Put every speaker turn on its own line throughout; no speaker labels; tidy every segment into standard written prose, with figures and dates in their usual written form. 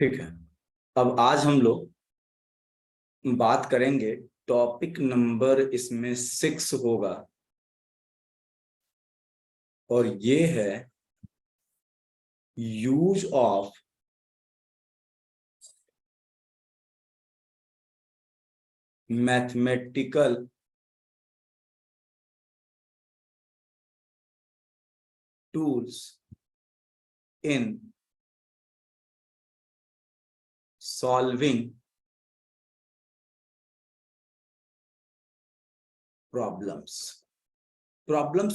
ठीक है। अब आज हम लोग बात करेंगे, टॉपिक नंबर इसमें 6 होगा और ये है use of mathematical tools in solving problems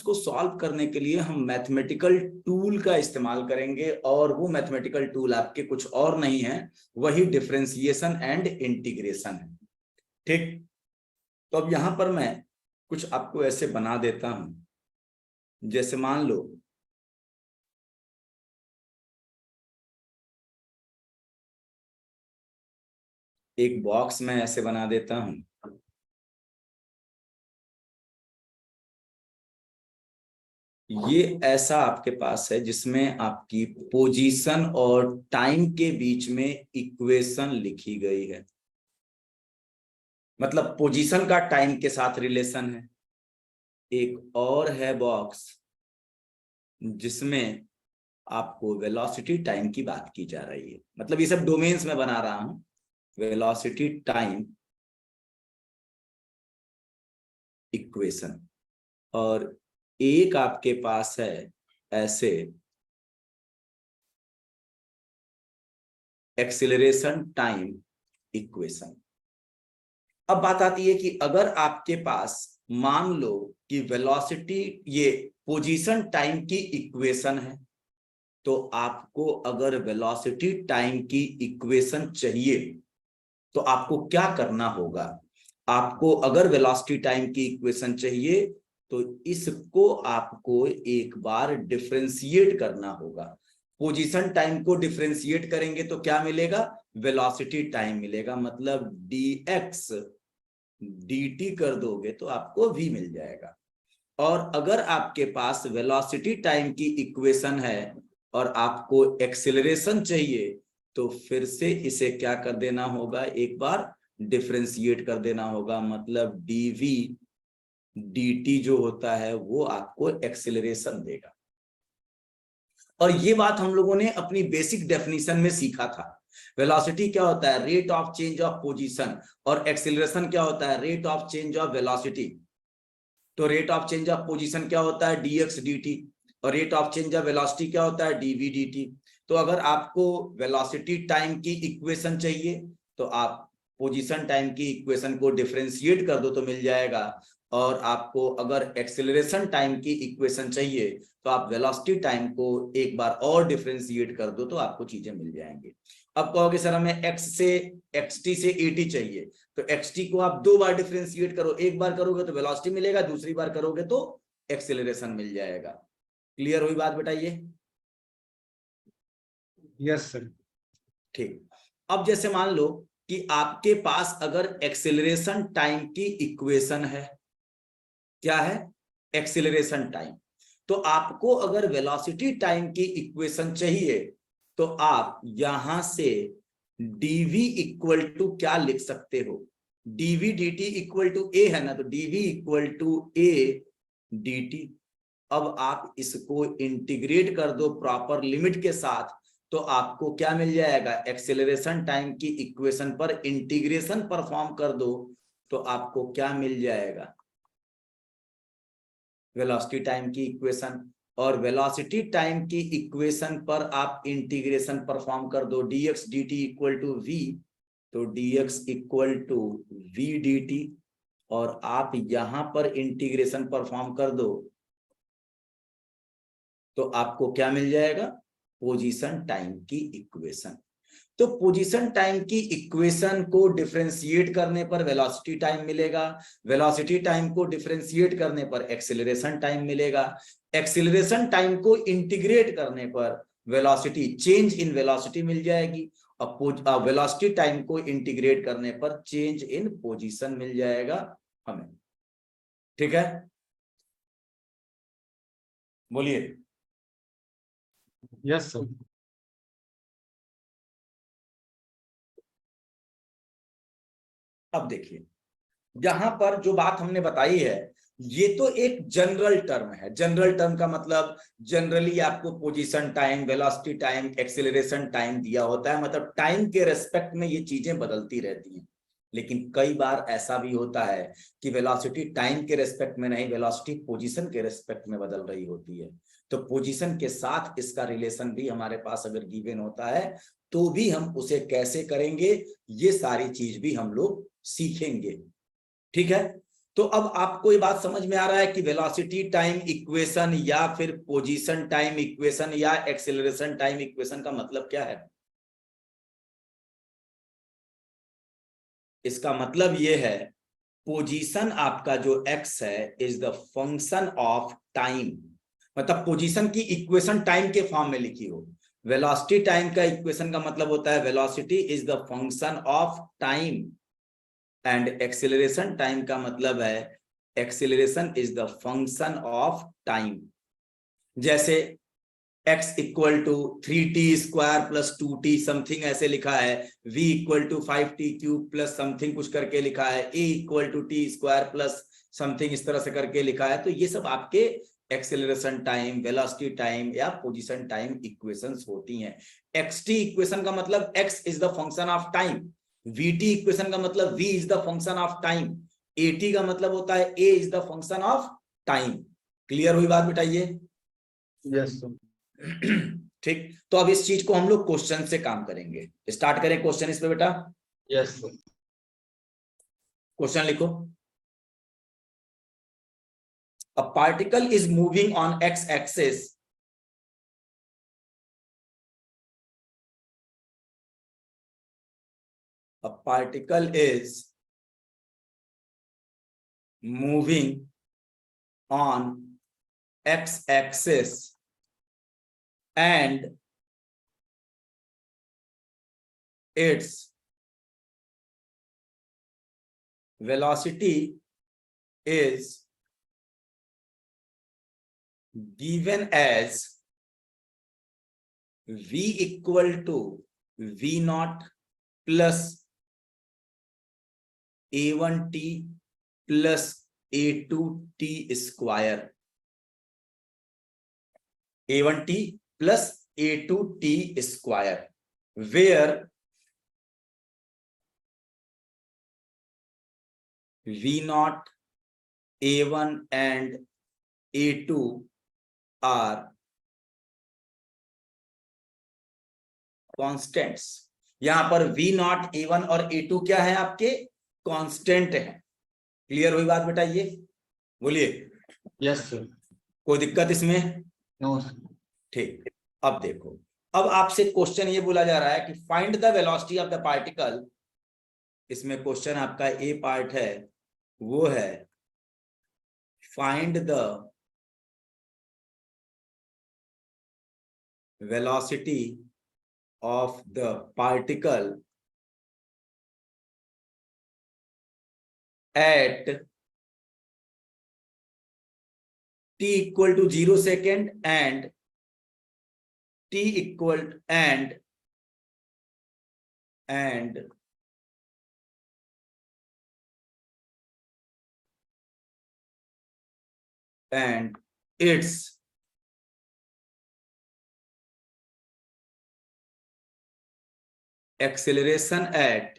को सॉल्व करने के लिए हम मैथमेटिकल टूल का इस्तेमाल करेंगे और वो मैथमेटिकल टूल आपके कुछ और नहीं है, वही डिफरेंशिएशन एंड इंटीग्रेशन है। ठीक, तो अब यहां पर मैं कुछ आपको ऐसे बना देता हूं, जैसे मान लो एक बॉक्स में ऐसे बना देता हूं। ये ऐसा आपके पास है जिसमें आपकी पोजीशन और टाइम के बीच में इक्वेशन लिखी गई है, मतलब पोजीशन का टाइम के साथ रिलेशन है। एक और है बॉक्स जिसमें आपको वेलोसिटी टाइम की बात की जा रही है, मतलब ये सब डोमेन्स में बना रहा हूं, वेलोसिटी टाइम इक्वेशन। और एक आपके पास है ऐसे एक्सीलरेशन टाइम इक्वेशन। अब बात आती है कि अगर आपके पास मान लो कि वेलोसिटी, ये पोजीशन टाइम की इक्वेशन है, तो आपको अगर वेलोसिटी टाइम की इक्वेशन चाहिए तो आपको क्या करना होगा। आपको अगर वेलोसिटी टाइम की इक्वेशन चाहिए तो इसको आपको एक बार डिफरेंशिएट करना होगा। पोजीशन टाइम को डिफरेंशिएट करेंगे तो क्या मिलेगा, वेलोसिटी टाइम मिलेगा, मतलब dx dt कर दोगे तो आपको v मिल जाएगा। और अगर आपके पास वेलोसिटी टाइम की इक्वेशन है और आपको एक्सेलरेशन चाहिए तो फिर से इसे क्या कर देना होगा, एक बार डिफरेंशिएट कर देना होगा, मतलब dv dt जो होता है वो आपको एक्सेलरेशन देगा। और ये बात हम लोगों ने अपनी बेसिक डेफिनेशन में सीखा था। वेलोसिटी क्या होता है, rate of change of position, और एक्सेलरेशन क्या होता है, rate of change of velocity. तो rate of change of position क्या होता है, dx dt, और rate of change of velocity क्या होता है, dv dt। तो अगर आपको वेलोसिटी टाइम की इक्वेशन चाहिए तो आप पोजीशन टाइम की इक्वेशन को डिफरेंशिएट कर दो तो मिल जाएगा, और आपको अगर एक्सेलरेशन टाइम की इक्वेशन चाहिए तो आप वेलोसिटी टाइम को एक बार और डिफरेंशिएट कर दो तो आपको चीजें मिल जाएंगी। अब कहोगे सर हमें xt से at चाहिए, तो xt को आप 2 बार डिफरेंशिएट करो, एक बार करोगे तो वेलोसिटी मिलेगा, दूसरी बार करोगे तो एक्सेलरेशन मिल जाएगा। क्लियर हुई बात, बताइए।
Yes sir.
ठीक, अब जैसे मान लो कि आपके पास अगर एक्सेलरेशन टाइम की इक्वेशन है, क्या है, एक्सेलरेशन टाइम, तो आपको अगर वेलोसिटी टाइम की इक्वेशन चाहिए तो आप यहां से dv इक्वल टू क्या लिख सकते हो, dv dt equal to a है ना, तो dv equal to a dt। अब आप इसको इंटीग्रेट कर दो प्रॉपर लिमिट के साथ तो आपको क्या मिल जाएगा, एक्सेलरेशन टाइम की इक्वेशन पर इंटीग्रेशन परफॉर्म कर दो तो आपको क्या मिल जाएगा, वेलोसिटी टाइम की इक्वेशन। और वेलोसिटी टाइम की इक्वेशन पर आप इंटीग्रेशन परफॉर्म कर दो, dx dt equal to v, तो dx equal to v dt, और आप यहां पर इंटीग्रेशन परफॉर्म कर दो तो आपको क्या मिल जाएगा, पोजीशन टाइम की इक्वेशन। तो पोजीशन टाइम की इक्वेशन को डिफरेंशिएट करने पर वेलोसिटी टाइम मिलेगा, वेलोसिटी टाइम को डिफरेंशिएट करने पर एक्सेलरेशन टाइम मिलेगा, एक्सेलरेशन टाइम को इंटीग्रेट करने पर वेलोसिटी, चेंज इन वेलोसिटी मिल जाएगी, और वेलोसिटी टाइम को इंटीग्रेट करने पर चेंज इन पोजीशन मिल जाएगा हमें। ठीक है, बोलिए।
Yes sir.
अब देखिए, यहां पर जो बात हमने बताई है ये तो एक जनरल टर्म है। जनरल टर्म का मतलब जनरली आपको position time, velocity time, acceleration time दिया होता है, मतलब टाइम के रेस्पेक्ट में ये चीजें बदलती रहती हैं। लेकिन कई बार ऐसा भी होता है कि वेलोसिटी टाइम के रेस्पेक्ट में नहीं, वेलोसिटी पोजीशन के रेस्पेक्ट में बदल रही होती है। तो पोजीशन के साथ इसका रिलेशन भी हमारे पास अगर गिवन होता है तो भी हम उसे कैसे करेंगे, ये सारी चीज भी हम लोग सीखेंगे। ठीक है, तो अब आपको ये बात समझ में आ रहा है कि वेलोसिटी टाइम इक्वेशन या फिर पोजीशन टाइम इक्वेशन या एक्सेलरेशन टाइम इक्वेशन का मतलब क्या है। इसका मतलब ये है, पोजीशन आपका जो x है is the function of time, मतलब पोजीशन की इक्वेशन टाइम के फॉर्म में लिखी हो। वेलोसिटी टाइम का इक्वेशन का मतलब होता है velocity is the function of time, and acceleration time का मतलब है acceleration is the function of time. जैसे x equal to 3t² plus 2t something ऐसे लिखा है, v equal to 5t³ plus something कुछ करके लिखा है, a equal to t² plus something इस तरह से करके लिखा है। तो ये सब आपके एक्सेलरेशन टाइम, वेलोसिटी टाइम या पोजीशन टाइम इक्वेशंस होती हैं। xt इक्वेशन का मतलब x is the function of time, vt equation का मतलब v is the function of time, at का मतलब होता है a is the function of time. Clear हुई बात बेटा ये?
Yes sir.
ठीक, तो अब इस चीज को हम लोग क्वेश्चन से काम करेंगे। स्टार्ट करें क्वेश्चन इस पे बेटा।
Yes sir.
क्वेश्चन लिखो। A particle is moving on x axis a particle is moving on x axis and its velocity is given as v equal to v naught plus a1t plus a2t square, a1t plus a2t square, where v naught, a1 and a2 are constants. यहां पर v not, a1 और a2 क्या है आपके? Constant है। Clear हुई बात बेटा ये? बोलिए।
Yes sir.
कोई दिक्कत इसमें?
No sir.
ठीक, अब देखो, अब आपसे क्वेश्चन ये बोला जा रहा है कि find the velocity of the particle. इसमें क्वेश्चन आपका ए पार्ट है, वो है find the velocity of the particle at t equal to 0 second and t equal and its acceleration at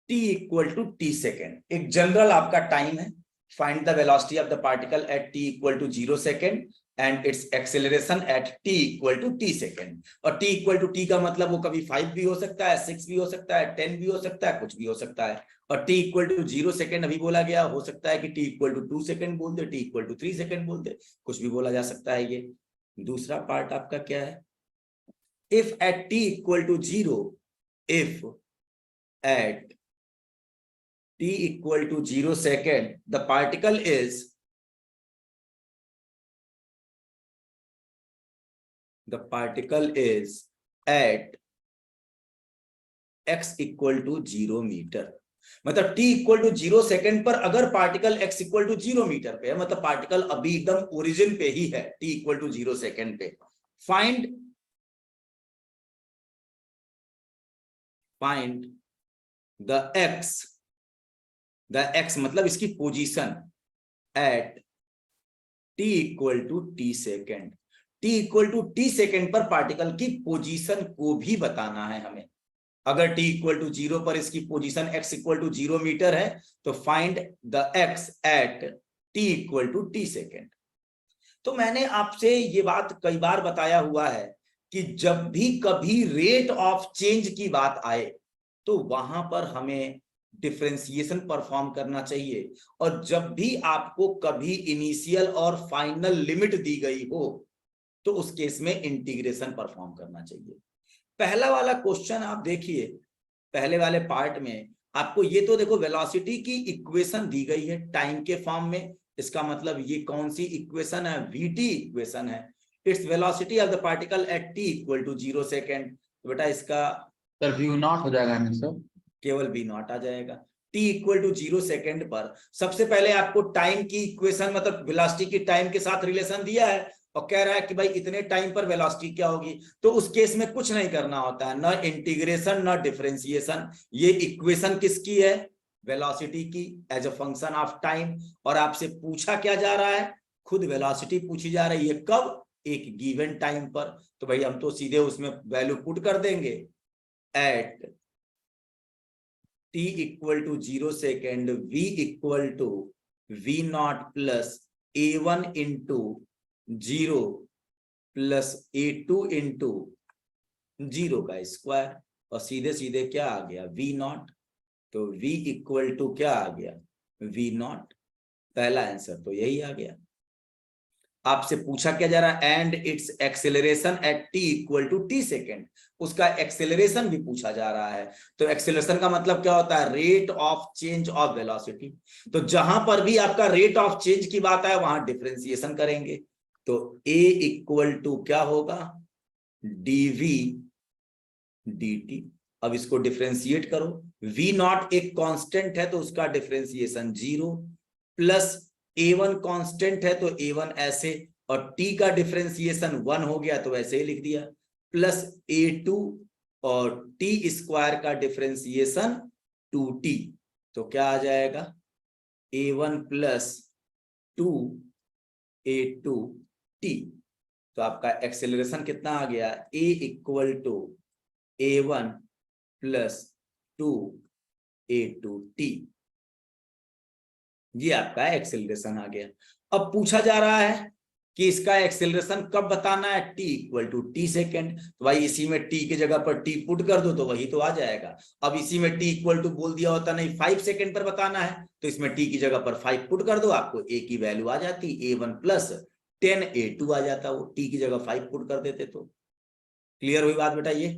t equal to t second। एक general आपका time है, find the velocity of the particle eight t equal to 0 second and its acceleration at t equal to t second। और t equal to t का मतलब वो कभी 5 भी हो सकता है, 6 भी हो सकता है, 10 भी हो सकता है, कुछ भी हो सकता है। और t equal to 0 second अभी बोला गया, हो सकता है कि t equal to 2 second बोल दे, t equal to 3 second बोल दे, कुछ भी बोला जा सकता है ये। दूसरा पार्ट आपका क्या है? if at t equal to 0, if at t equal to 0 second the particle is at x equal to 0 मीटर, मतलब t इक्वल टू 0 सेकेंड पर अगर particle x equal to 0 metre पे है, मतलब पार्टिकल अभी एकदम ओरिजिन पे ही है t इक्वल टू 0 सेकेंड पे। फाइंड द एक्स मतलब इसकी position at t equal to t second. t equal to t second पर पार्टिकल की पोजीशन को भी बताना है हमें। अगर t इक्वल टू 0 पर इसकी position x equal to 0 metre है तो find the x at t equal to t second. तो मैंने आपसे ये बात कई बार बताया हुआ है कि जब भी कभी रेट ऑफ चेंज की बात आए तो वहां पर हमें डिफरेंशिएशन परफॉर्म करना चाहिए, और जब भी आपको कभी इनिशियल और फाइनल लिमिट दी गई हो तो उस केस में इंटीग्रेशन परफॉर्म करना चाहिए। पहला वाला क्वेश्चन आप देखिए, पहले वाले पार्ट में आपको ये तो देखो वेलोसिटी की इक्वेशन दी गई है टाइम के फॉर्म में। इसका मतलब ये कौन सी इक्वेशन है? वीटी इक्वेशन है। It's velocity of the particle at t equal to 0 second. तो बेटा इसका
सर v नॉट हो जाएगा ना सर?
केवल v नॉट आ जाएगा। t इक्वल टू 0 सेकेंड पर सबसे पहले आपको टाइम की इक्वेशन मतलब वेलोसिटी की टाइम के साथ रिलेशन दिया है और कह रहा है कि भाई इतने टाइम पर वेलोसिटी क्या होगी। तो उस केस में कुछ नहीं करना होता है, न इंटीग्रेशन न डिफरेंशिएशन। ये इक्वेशन किसकी है? वेलोसिटी की as a function of time. और आपसे पूछा क्या जा रहा है? खुद वेलोसिटी पूछी जा रही है। कब? एक गिवन टाइम पर। तो भाई हम तो सीधे उसमें वैल्यू पुट कर देंगे at t equal to 0 second v equal to v naught plus a1 into 0 plus a2 into 0 का स्क्वायर, और सीधे सीधे क्या आ गया? v not. तो v इक्वल टू क्या आ गया? v not. पहला आंसर तो यही आ गया। आपसे पूछा क्या जा रहा है? And it's acceleration at t equal to t second. उसका एक्सेलरेशन भी पूछा जा रहा है। तो एक्सेलरेशन का मतलब क्या होता है? Rate of change of velocity. तो जहां पर भी आपका रेट ऑफ चेंज की बात है वहां डिफरेंशिएशन करेंगे। तो a इक्वल टू क्या होगा? dv dt। अब इसको डिफरेंशिएट करो। v नॉट एक कांस्टेंट है तो उसका डिफरेंशिएशन 0, प्लस a1 कांस्टेंट है तो a1 ऐसे, और t का डिफरेंशिएशन 1 हो गया तो ऐसे ही लिख दिया, प्लस a2 और t स्क्वायर का डिफरेंशिएशन 2t। तो क्या आ जाएगा? a1 plus 2 a2 t। तो आपका एक्सेलरेशन कितना आ गया? a equal to a1 plus 2 a2 t। ये आपका एक्सेलरेशन आ गया। अब पूछा जा रहा है कि इसका एक्सेलरेशन कब बताना है? t equal to t second. तो भाई इसी में t की जगह पर t पुट कर दो तो वही तो आ जाएगा। अब इसी में t इक्वल टू बोल दिया होता नहीं 5 सेकेंड पर बताना है तो इसमें t की जगह पर 5 पुट कर दो, आपको a की वैल्यू आ जाती a1 प्लस 10 a2 आ जाता। वो t की जगह 5 पुट कर देते तो। क्लियर हुई बात बेटा? ये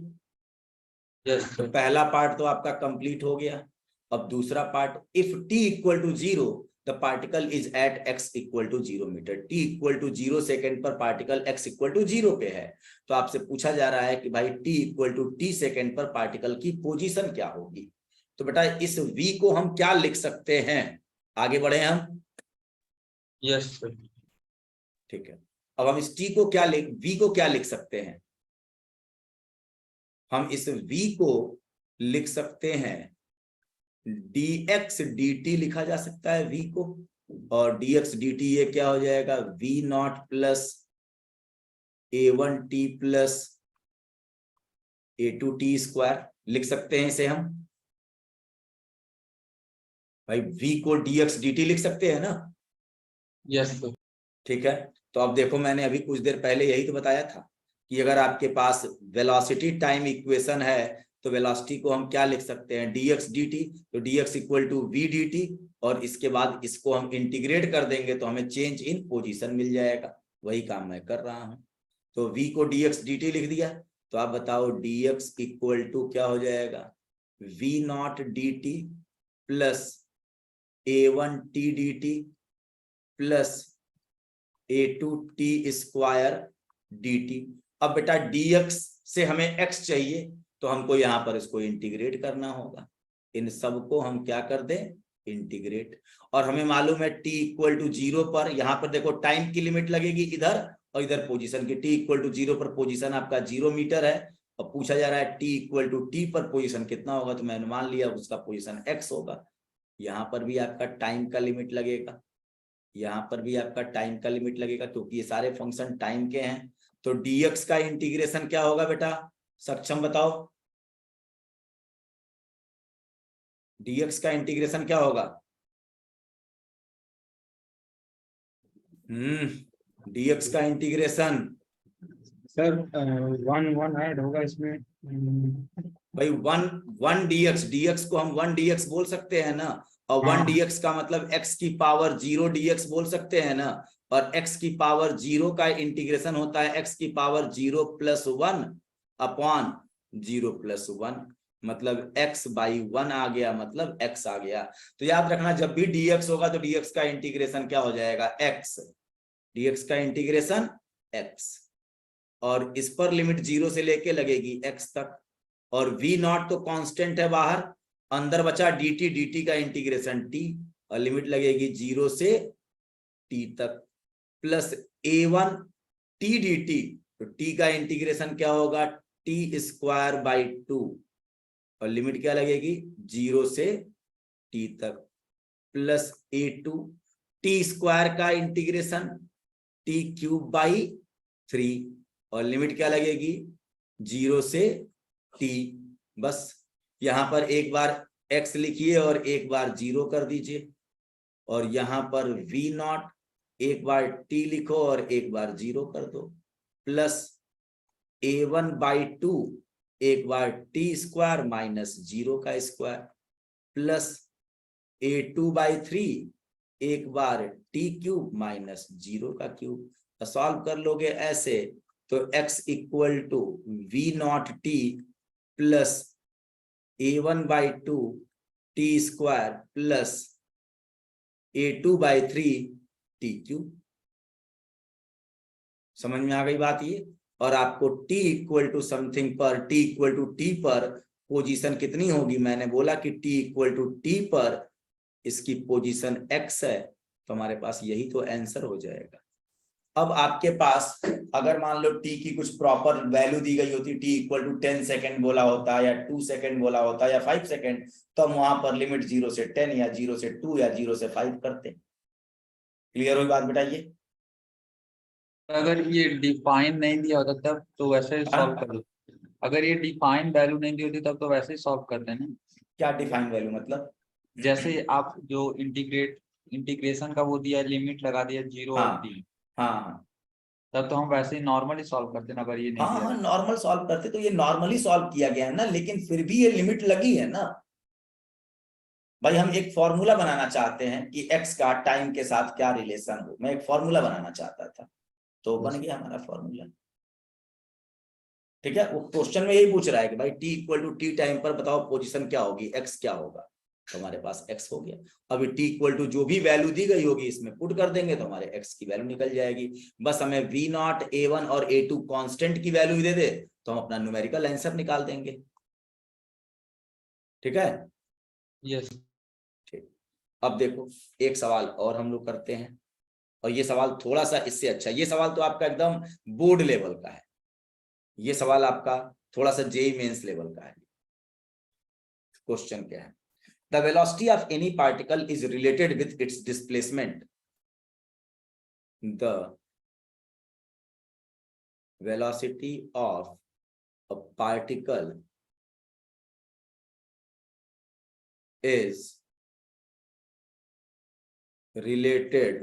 तो पहला पार्ट तो आपका कंप्लीट हो गया। अब दूसरा part, if t equal to 0 the particle is at x equal to 0 metre. t equal to 0 second पर पार्टिकल x इक्वल टू 0 पे है। तो आपसे पूछा जा रहा है कि भाई t equal to t second पर पार्टिकल की पोजीशन क्या होगी। तो बेटा इस v को हम क्या लिख सकते हैं? आगे बढ़े हम?
Yes sir.
ठीक है। अब हम इस t को क्या v को क्या लिख सकते हैं? हम इस v को लिख सकते हैं dx dt लिखा जा सकता है v को, और dx dt ये क्या हो जाएगा? v naught plus a1t plus a2t square लिख सकते हैं इसे हम। भाई v को dx dt लिख सकते हैं ना?
Yes sir.
ठीक है। तो अब देखो मैंने अभी कुछ देर पहले यही तो बताया था कि अगर आपके पास वेलोसिटी टाइम इक्वेशन है तो वेलोसिटी को हम क्या लिख सकते हैं? dx dt। तो dx equal to v dt, और इसके बाद इसको हम इंटीग्रेट कर देंगे तो हमें चेंज इन पोजीशन मिल जाएगा। वही काम मैं कर रहा हूं। तो v को dx dt लिख दिया। तो आप बताओ dx इक्वल टू क्या हो जाएगा? v naught dt plus a1t dt plus a2t square dt। अब बेटा dx से हमें x चाहिए तो हमको यहां पर इसको इंटीग्रेट करना होगा। इन सबको हम क्या कर दें? इंटीग्रेट। और हमें मालूम है t इक्वल टू 0 पर, यहां पर देखो टाइम की लिमिट लगेगी इधर और इधर पोजीशन की। t इक्वल टू 0 पर पोजीशन आपका 0 मीटर है अब पूछा जा रहा है t इक्वल टू टी पर पोजीशन कितना होगा, तो मैंने मान लिया उसका पोजीशन x होगा। यहाँ पर भी आपका टाइम का लिमिट लगेगा, यहाँ पर भी आपका टाइम का लिमिट लगेगा, क्योंकि ये सारे फंक्शन टाइम के हैं। तो dx का इंटीग्रेशन क्या होगा बेटा, सक्षम बताओ, dx का इंटीग्रेशन क्या होगा? dx का इंटीग्रेशन
सर 1 ऐड होगा इसमें।
भाई 1 dx को हम 1 dx बोल सकते हैं ना, और 1
हाँ।
dx का मतलब x की पावर 0 dx बोल सकते हैं ना, और x की पावर 0 का इंटीग्रेशन होता है x की पावर 0 + 1 अपॉन 0 + 1, मतलब x बाई 1 आ गया, मतलब x आ गया। तो याद रखना, जब भी dx होगा तो dx का इंटीग्रेशन क्या हो जाएगा, x, dx का इंटीग्रेशन x, और इस पर लिमिट 0 से लेके लगेगी x तक, और v नॉट तो कांस्टेंट है बाहर, अंदर बचा dt का इंटीग्रेशन t, और लिमिट लगेगी 0 से t तक, प्लस a1 t dt, तो t का इंटीग्रेशन क्या होगा, t² बाई 2, और लिमिट क्या लगेगी 0 से t तक, प्लस a2 t² का इंटीग्रेशन t³ बाई 3, और लिमिट क्या लगेगी 0 से t। बस यहां पर एक बार x लिखिए और एक बार 0 कर दीजिए, और यहां पर v नॉट एक बार t लिखो और एक बार 0 कर दो, प्लस a1 बाई 2 एक बार t² माइनस 0 का स्क्वायर, प्लस a2 बाई 3 एक बार t³ माइनस 0 का क्यूब। सॉल्व कर लोगे ऐसे तो x equal to v not t plus a1 by 2 t² plus a2 by 3 t³। समझ में आ गई बात ये? और आपको t इक्वल टू समथिंग पर, t इक्वल टू t पर पोजीशन कितनी होगी, मैंने बोला कि t इक्वल टू t पर इसकी पोजीशन x है, तो हमारे पास यही तो आंसर हो जाएगा। अब आपके पास अगर मान लो t की कुछ प्रॉपर वैल्यू दी गई होती, t इक्वल टू 10 सेकेंड बोला होता या 2 सेकेंड बोला होता या 5 सेकेंड, तो हम वहां पर लिमिट 0 से 10 या 0 से 2 या 0 से 5 करते। क्लियर हुई बात बेटा ये?
अगर ये डिफाइन नहीं दिया होता तब तो वैसे ही सॉल्व कर लो। अगर ये डिफाइन वैल्यू नहीं दी होती तब तो वैसे ही सॉल्व करते ना।
क्या डिफाइन वैल्यू मतलब?
जैसे आप जो इंटीग्रेशन का वो दिया, लिमिट लगा दिया 0 और
हाँ
3,
हाँ
तब तो हम वैसे ही नॉर्मली सॉल्व करते ना, अगर ये नहीं
हाँ
दिया
हाँ,
रहता।
नॉर्मल सॉल्व करते, तो ये नॉर्मली सॉल्व किया गया है ना, लेकिन फिर भी ये लिमिट लगी है ना भाई। हम एक फॉर्मूला बनाना चाहते हैं कि x का टाइम के साथ क्या रिलेशन हो, मैं एक फॉर्मूला बनाना चाहता था, तो बन गया हमारा फॉर्मूला। ठीक है, वो क्वेश्चन में यही पूछ रहा है कि भाई t equal to t time पर बताओ पोजीशन क्या होगी, x क्या होगा, तो हमारे पास x हो गया। अभी t इक्वल टू जो भी वैल्यू दी गई होगी इसमें पुट कर देंगे तो हमारे x की वैल्यू निकल जाएगी। बस हमें v नॉट, a1 और a2 कांस्टेंट की वैल्यू दे दे तो हम अपना न्यूमेरिकल आंसर निकाल देंगे। ठीक है,
यस।
ठीक। अब देखो एक सवाल और हम लोग करते हैं, और ये सवाल थोड़ा सा इससे अच्छा, ये सवाल तो आपका एकदम बोर्ड लेवल का है, ये सवाल आपका थोड़ा सा जेईई मेंस लेवल का है। क्वेश्चन क्या है, the velocity of any particle is related with its displacement. The velocity of a particle is related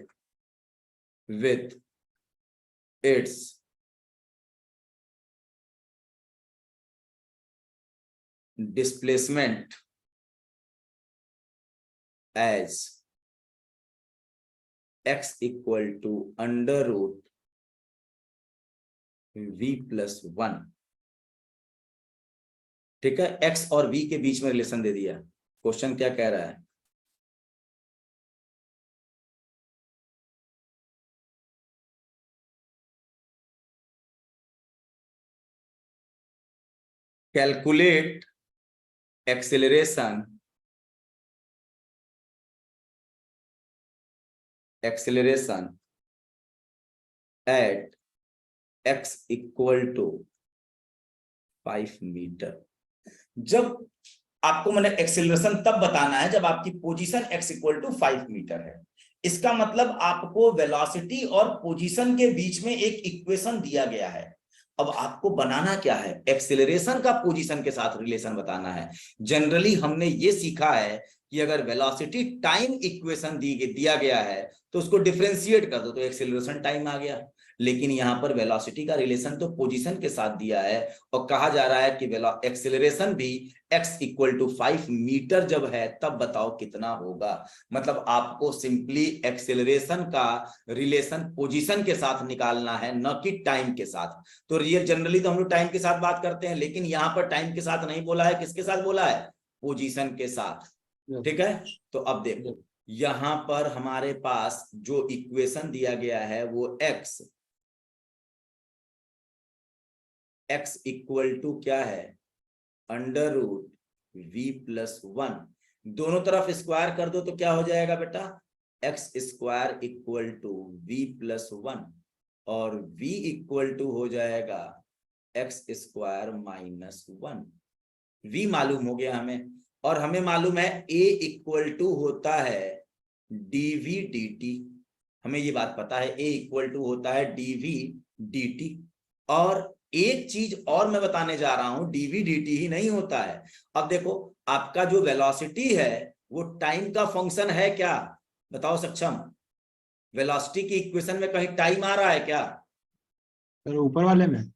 with its displacement as x equal to under root v plus 1। ठीक है, x और v के बीच में relation दे दिया। Question क्या कह रहा है, calculate acceleration at x equal to 5 मीटर। जब आपको मैंने एक्सेलरेशन तब बताना है जब आपकी position x equal to 5 metre है। इसका मतलब आपको वेलोसिटी और पोजीशन के बीच में एक इक्वेशन दिया गया है। अब आपको बनाना क्या है, एक्सेलरेशन का पोजीशन के साथ रिलेशन बताना है। जनरली हमने ये सीखा है कि अगर वेलोसिटी टाइम इक्वेशन दिया गया है तो उसको डिफरेंशिएट कर दो तो एक्सेलरेशन टाइम आ गया। लेकिन यहां पर वेलोसिटी का रिलेशन तो पोजीशन के साथ दिया है और कहा जा रहा है कि एक्सेलरेशन भी x इक्वल टू 5 मीटर जब है तब बताओ कितना होगा। मतलब आपको सिंपली एक्सेलरेशन का रिलेशन पोजीशन के साथ निकालना है, न कि टाइम के साथ। तो रियल जनरली तो हम लोग टाइम के साथ बात करते हैं, लेकिन यहां पर टाइम के साथ नहीं बोला है, किसके साथ बोला है, पोजीशन के साथ। ठीक है, तो अब देखो यहां पर हमारे पास जो इक्वेशन दिया गया है वो x इक्वल टू क्या है, अंडर रूट v प्लस 1। दोनों तरफ स्क्वायर कर दो तो क्या हो जाएगा बेटा, x square equal to v plus 1 और v इक्वल टू हो जाएगा x स्क्वायर माइनस 1। v मालूम हो गया हमें, और हमें मालूम है a इक्वल टू होता है dv dt। हमें ये बात पता है a इक्वल टू होता है dv dt। और एक चीज और मैं बताने जा रहा हूं, dv dt ही नहीं होता है। अब देखो आपका जो वेलोसिटी है वो टाइम का फंक्शन है क्या, बताओ सक्षम, वेलोसिटी की इक्वेशन में कहीं टाइम आ रहा है क्या?
सर ऊपर वाले में,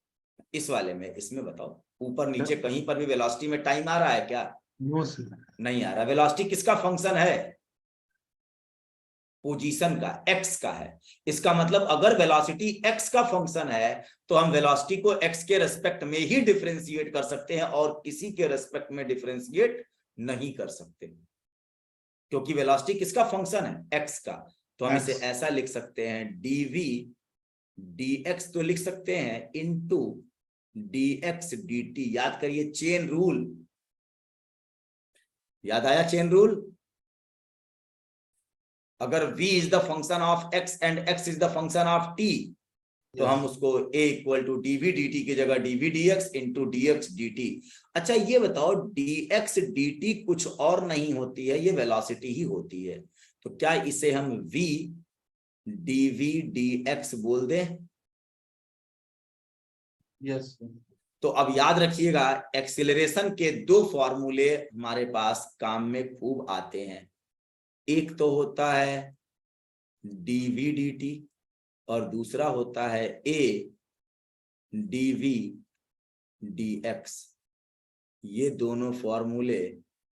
इस वाले में, इसमें बताओ ऊपर नीचे कहीं पर भी वेलोसिटी में टाइम आ रहा है क्या?
नो सर,
नहीं आ रहा। वेलोसिटी किसका फंक्शन है, पोजीशन का, x का है। इसका मतलब अगर वेलोसिटी x का फंक्शन है तो हम वेलोसिटी को x के रेस्पेक्ट में ही डिफरेंशिएट कर सकते हैं और किसी के रेस्पेक्ट में डिफरेंशिएट नहीं कर सकते, क्योंकि वेलोसिटी किसका फंक्शन है, x का। तो हम इसे ऐसा लिख सकते हैं dv dx तो लिख सकते हैं इनटू dx dt। याद करिए चेन रूल, याद आया चेन रूल। अगर v is the function of x and x is the function of t तो हम उसको a equal to dv dt की जगह dv dx into dx dt। अच्छा ये बताओ dx dt कुछ और नहीं होती है, ये वेलोसिटी ही होती है। तो क्या इसे हम v dv dx बोल दें?
यस
तो अब याद रखिएगा एक्सीलरेशन के दो फॉर्मूले हमारे पास काम में खूब आते हैं। एक तो होता है dv dt और दूसरा होता है a dv dx। ये दोनों फॉर्मूले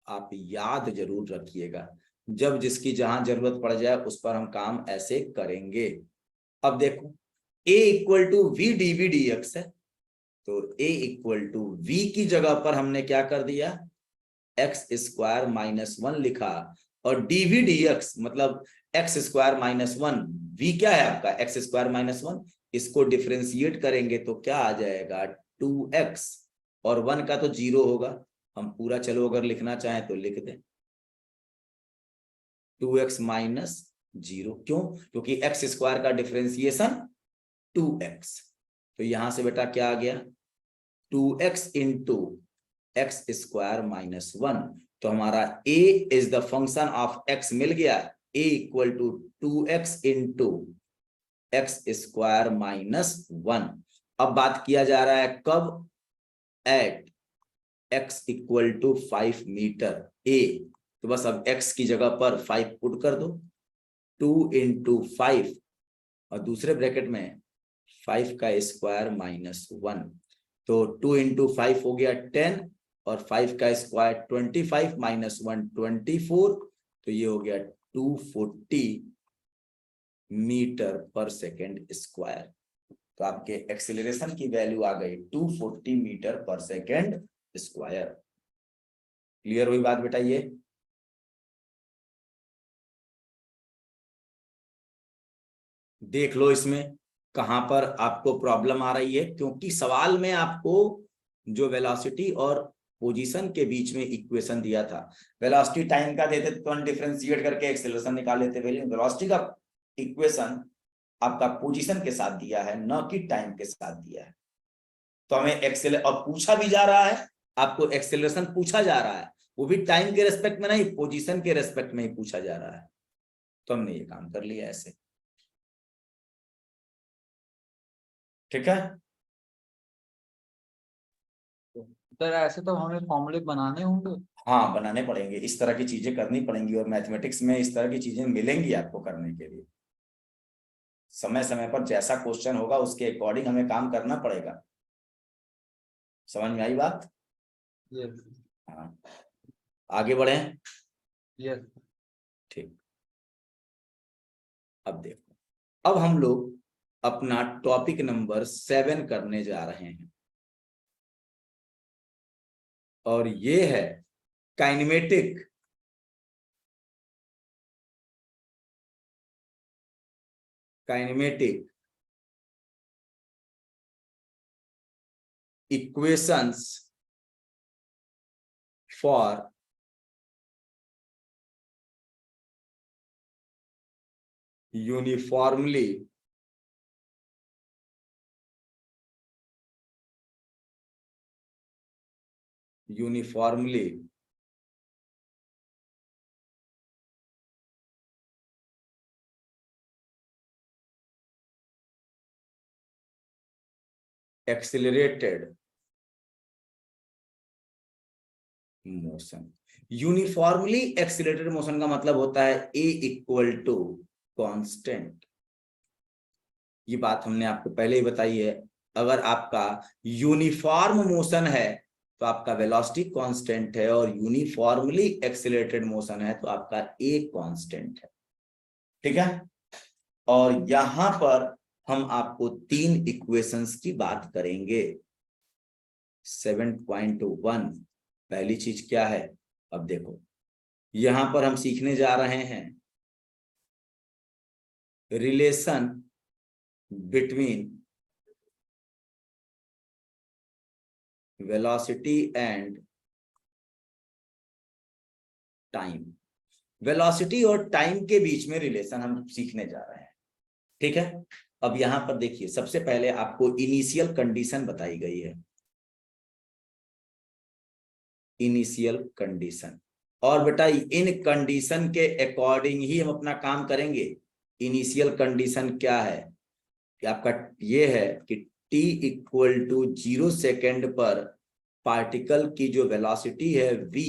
आप याद जरूर रखिएगा, जब जिसकी जहां जरूरत पड़ जाए उस पर हम काम ऐसे करेंगे। अब देखो a equal to v dv dx है, तो a इक्वल टू v की जगह पर हमने क्या कर दिया, x स्क्वायर माइनस 1 लिखा, और dv dx मतलब x स्क्वायर माइनस 1, v क्या है आपका x स्क्वायर माइनस 1, इसको डिफरेंशिएट करेंगे तो क्या आ जाएगा 2x, और 1 का तो 0 होगा। हम पूरा चलो अगर लिखना चाहें तो लिख दें 2x माइनस 0। क्यों, क्योंकि x स्क्वायर का डिफरेंशिएशन 2x। तो यहां से बेटा क्या आ गया 2x into x square minus 1। तो हमारा a is the function of x मिल गया, a equal to 2x into x square minus 1। अब बात किया जा रहा है कब, at x equal to 5 metre a। तो बस अब x की जगह पर 5 पुट कर दो, 2 इंटू 5 और दूसरे ब्रैकेट में 5 का स्क्वायर माइनस 1। तो 2 इंटू 5 हो गया 10 और 5 का स्क्वायर 25 माइनस 1 24। तो ये हो गया 240 मीटर पर सेकेंड स्क्वायर। तो आपके एक्सीलरेशन की वैल्यू आ गई 240 metre per second square. Clear हुई बात बेटा? ये देख लो इसमें कहां पर आपको प्रॉब्लम आ रही है, क्योंकि सवाल में आपको जो वेलोसिटी और पोजीशन के बीच में इक्वेशन दिया था, वेलोसिटी टाइम का देते तो हम डिफरेंशिएट करके एक्सेलरेशन निकाल लेते, वेलोसिटी का इक्वेशन आपका पोजीशन के साथ दिया है, न कि टाइम के साथ दिया है। तो हमें अब पूछा भी जा रहा है, आपको एक्सेलरेशन पूछा जा रहा है, वो भी टाइम के रेस्पेक्ट में नहीं, पोजीशन के रेस्पेक्ट में ही पूछा जा रहा है। तो हमने ये काम कर लिया ऐसे, ठीक है।
सर ऐसे तो हमें फॉर्मूले बनाने होंगे।
हाँ, बनाने पड़ेंगे, इस तरह की चीजें करनी पड़ेंगी, और मैथमेटिक्स में इस तरह की चीजें मिलेंगी आपको करने के लिए। समय समय पर जैसा क्वेश्चन होगा उसके अकॉर्डिंग हमें काम करना पड़ेगा। समझ में आई बात?
यस
हाँ, आगे बढ़े।
यस।
ठीक, अब देखो, अब हम लोग अपना टॉपिक नंबर 7 करने जा रहे हैं, और ये है kinematic equations for uniformly accelerated motion. Uniformly accelerated motion का मतलब होता है ए इक्वल टू कांस्टेंट। ये बात हमने आपको पहले ही बताई है। अगर आपका यूनिफॉर्म मोशन है तो आपका वेलोसिटी कांस्टेंट है, और यूनिफॉर्मली एक्सिलरेटेड मोशन है तो आपका ए कांस्टेंट है, ठीक है। और यहां पर हम आपको 3 इक्वेशंस की बात करेंगे। 7.1 पहली चीज क्या है? अब देखो, यहां पर हम सीखने जा रहे हैं relation between velocity and time. Velocity और टाइम के बीच में रिलेशन हम सीखने जा रहे हैं, ठीक है। अब यहां पर देखिए, सबसे पहले आपको इनिशियल कंडीशन बताई गई है, इनिशियल कंडीशन। और बेटा इन कंडीशन के अकॉर्डिंग ही हम अपना काम करेंगे। इनिशियल कंडीशन क्या है कि आपका ये है कि t इक्वल टू 0 सेकेंड पर पार्टिकल की जो वेलोसिटी है v,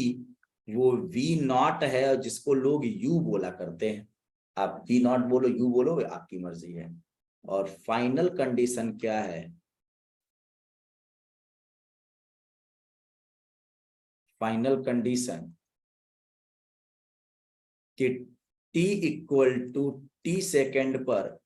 वो v नॉट है, जिसको लोग u बोला करते हैं। आप v नॉट बोलो, u बोलो, आपकी मर्जी है। और फाइनल कंडीशन क्या है? फाइनल कंडीशन कि t equal to t second पर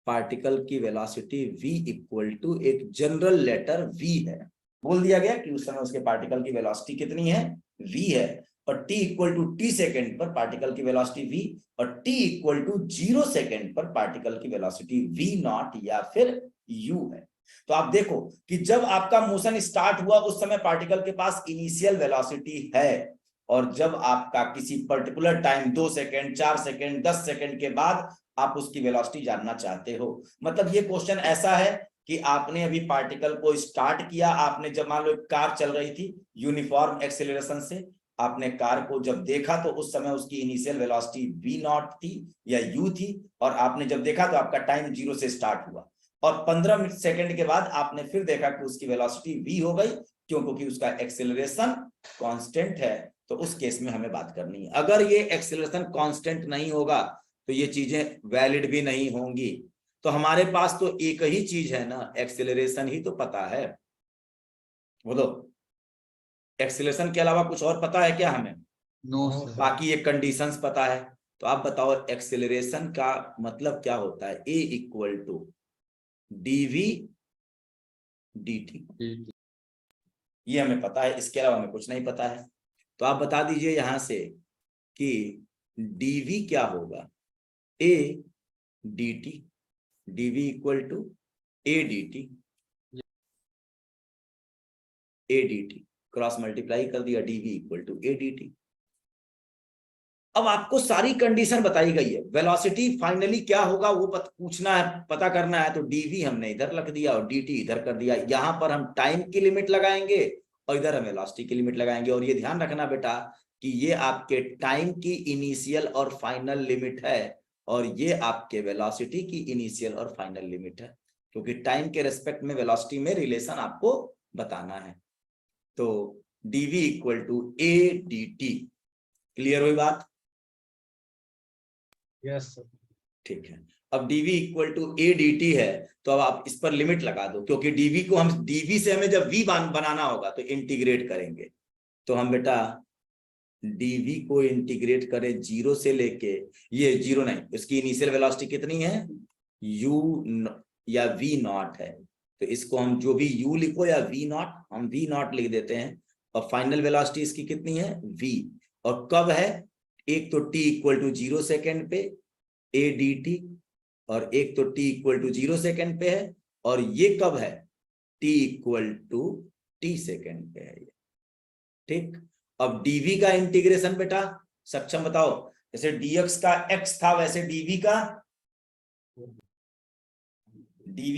पार्टिकल की वेलोसिटी v इक्वल टू एक जनरल लेटर v है। बोल दिया गया कि उस समय उसके पार्टिकल की वेलोसिटी कितनी है? v है। और t equal to t second पर पार्टिकल की वेलोसिटी v, और t इक्वल टू 0 सेकेंड पर पार्टिकल की वेलोसिटी v नॉट या फिर u है। तो आप देखो कि जब आपका मोशन स्टार्ट हुआ उस समय पार्टिकल के पास इनिशियल वेलोसिटी है, और जब आपका किसी particular time 2 second, 4 second, 10 second के बाद आप उसकी वेलोसिटी जानना चाहते हो। मतलब ये क्वेश्चन ऐसा है कि आपने अभी पार्टिकल को स्टार्ट किया, आपने जब मान लो कार चल रही थी यूनिफॉर्म एक्सेलरेशन से, आपने कार को जब देखा तो उस समय उसकी इनिशियल वेलोसिटी v नॉट थी या u थी, और आपने जब देखा तो आपका टाइम 0 से स्टार्ट हुआ, और 15 सेकेंड के बाद आपने फिर देखा कि उसकी वेलोसिटी v हो गई, क्योंकि उसका एक्सेलरेशन कांस्टेंट है। तो उस केस में हमें बात करनी है। अगर ये एक्सेलरेशन कांस्टेंट नहीं होगा तो ये चीजें वैलिड भी नहीं होंगी। तो हमारे पास तो एक ही चीज है ना, एक्सेलरेशन ही तो पता है। बोलो, एक्सेलरेशन के अलावा कुछ और पता है क्या हमें?
No sir.
बाकी ये कंडीशंस पता है। तो आप बताओ एक्सेलरेशन का मतलब क्या होता है? ए इक्वल टू dv dt, ये हमें पता है, इसके अलावा हमें कुछ नहीं पता है। तो आप बता दीजिए यहां से कि dv क्या होगा? a dt, dv equal to a dt, a dt cross multiply कर दिया, dv equal to a dt। अब आपको सारी कंडीशन बताई गई है, वेलोसिटी फाइनली क्या होगा वो पूछना है, पता करना है, तो डीवी हमने इधर रख दिया और डीटी इधर कर दिया। यहां पर हम टाइम की लिमिट लगाएंगे और इधर हम वेलोसिटी की लिमिट लगाएंगे। और ये ध्यान रखना बेटा कि ये आपके टाइम की इनिशियल और फाइनल लिमिट है और ये आपके वेलोसिटी की इनिशियल और फाइनल लिमिट है, क्योंकि टाइम के रेस्पेक्ट में वेलोसिटी में रिलेशन आपको बताना है। तो dv equal to a dt, clear हुई बात?
Yes sir.
ठीक है, अब dv equal to a dt है, तो अब आप इस पर लिमिट लगा दो, क्योंकि dv को हम dv से हमें जब v बनाना होगा तो इंटीग्रेट करेंगे। तो हम बेटा dv को इंटीग्रेट करें 0 से लेके, ये 0 नहीं, इसकी इनिशियल वेलोसिटी कितनी है u या v नॉट है, तो इसको हम जो भी u लिखो या v नॉट, हम v नॉट लिख देते हैं। और फाइनल वेलोसिटी इसकी कितनी है v, और कब है, एक तो t इक्वल टू 0 सेकेंड पे a dt, और एक तो t इक्वल टू 0 सेकेंड पे है, और ये कब है t equal to t second पे है ये। ठीक, अब dv का इंटीग्रेशन बेटा सक्षम बताओ, जैसे dx का x था वैसे dv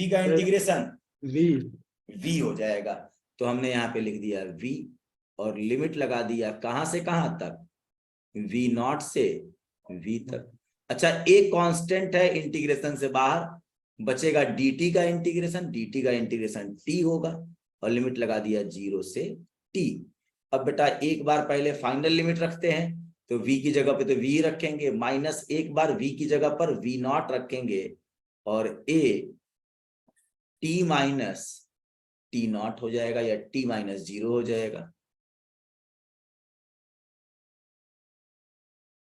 का इंटीग्रेशन v हो जाएगा। तो हमने यहाँ पे लिख दिया v और लिमिट लगा दिया कहां से कहां तक, v नॉट से v तक। अच्छा, एक कांस्टेंट है इंटीग्रेशन से बाहर, बचेगा dt का इंटीग्रेशन t होगा, और लिमिट लगा दिया 0 से t। अब बेटा एक बार पहले फाइनल लिमिट रखते हैं, तो v की जगह पे तो v रखेंगे, माइनस एक बार v की जगह पर v नॉट रखेंगे, और a t minus T not हो जाएगा या t माइनस 0 हो जाएगा,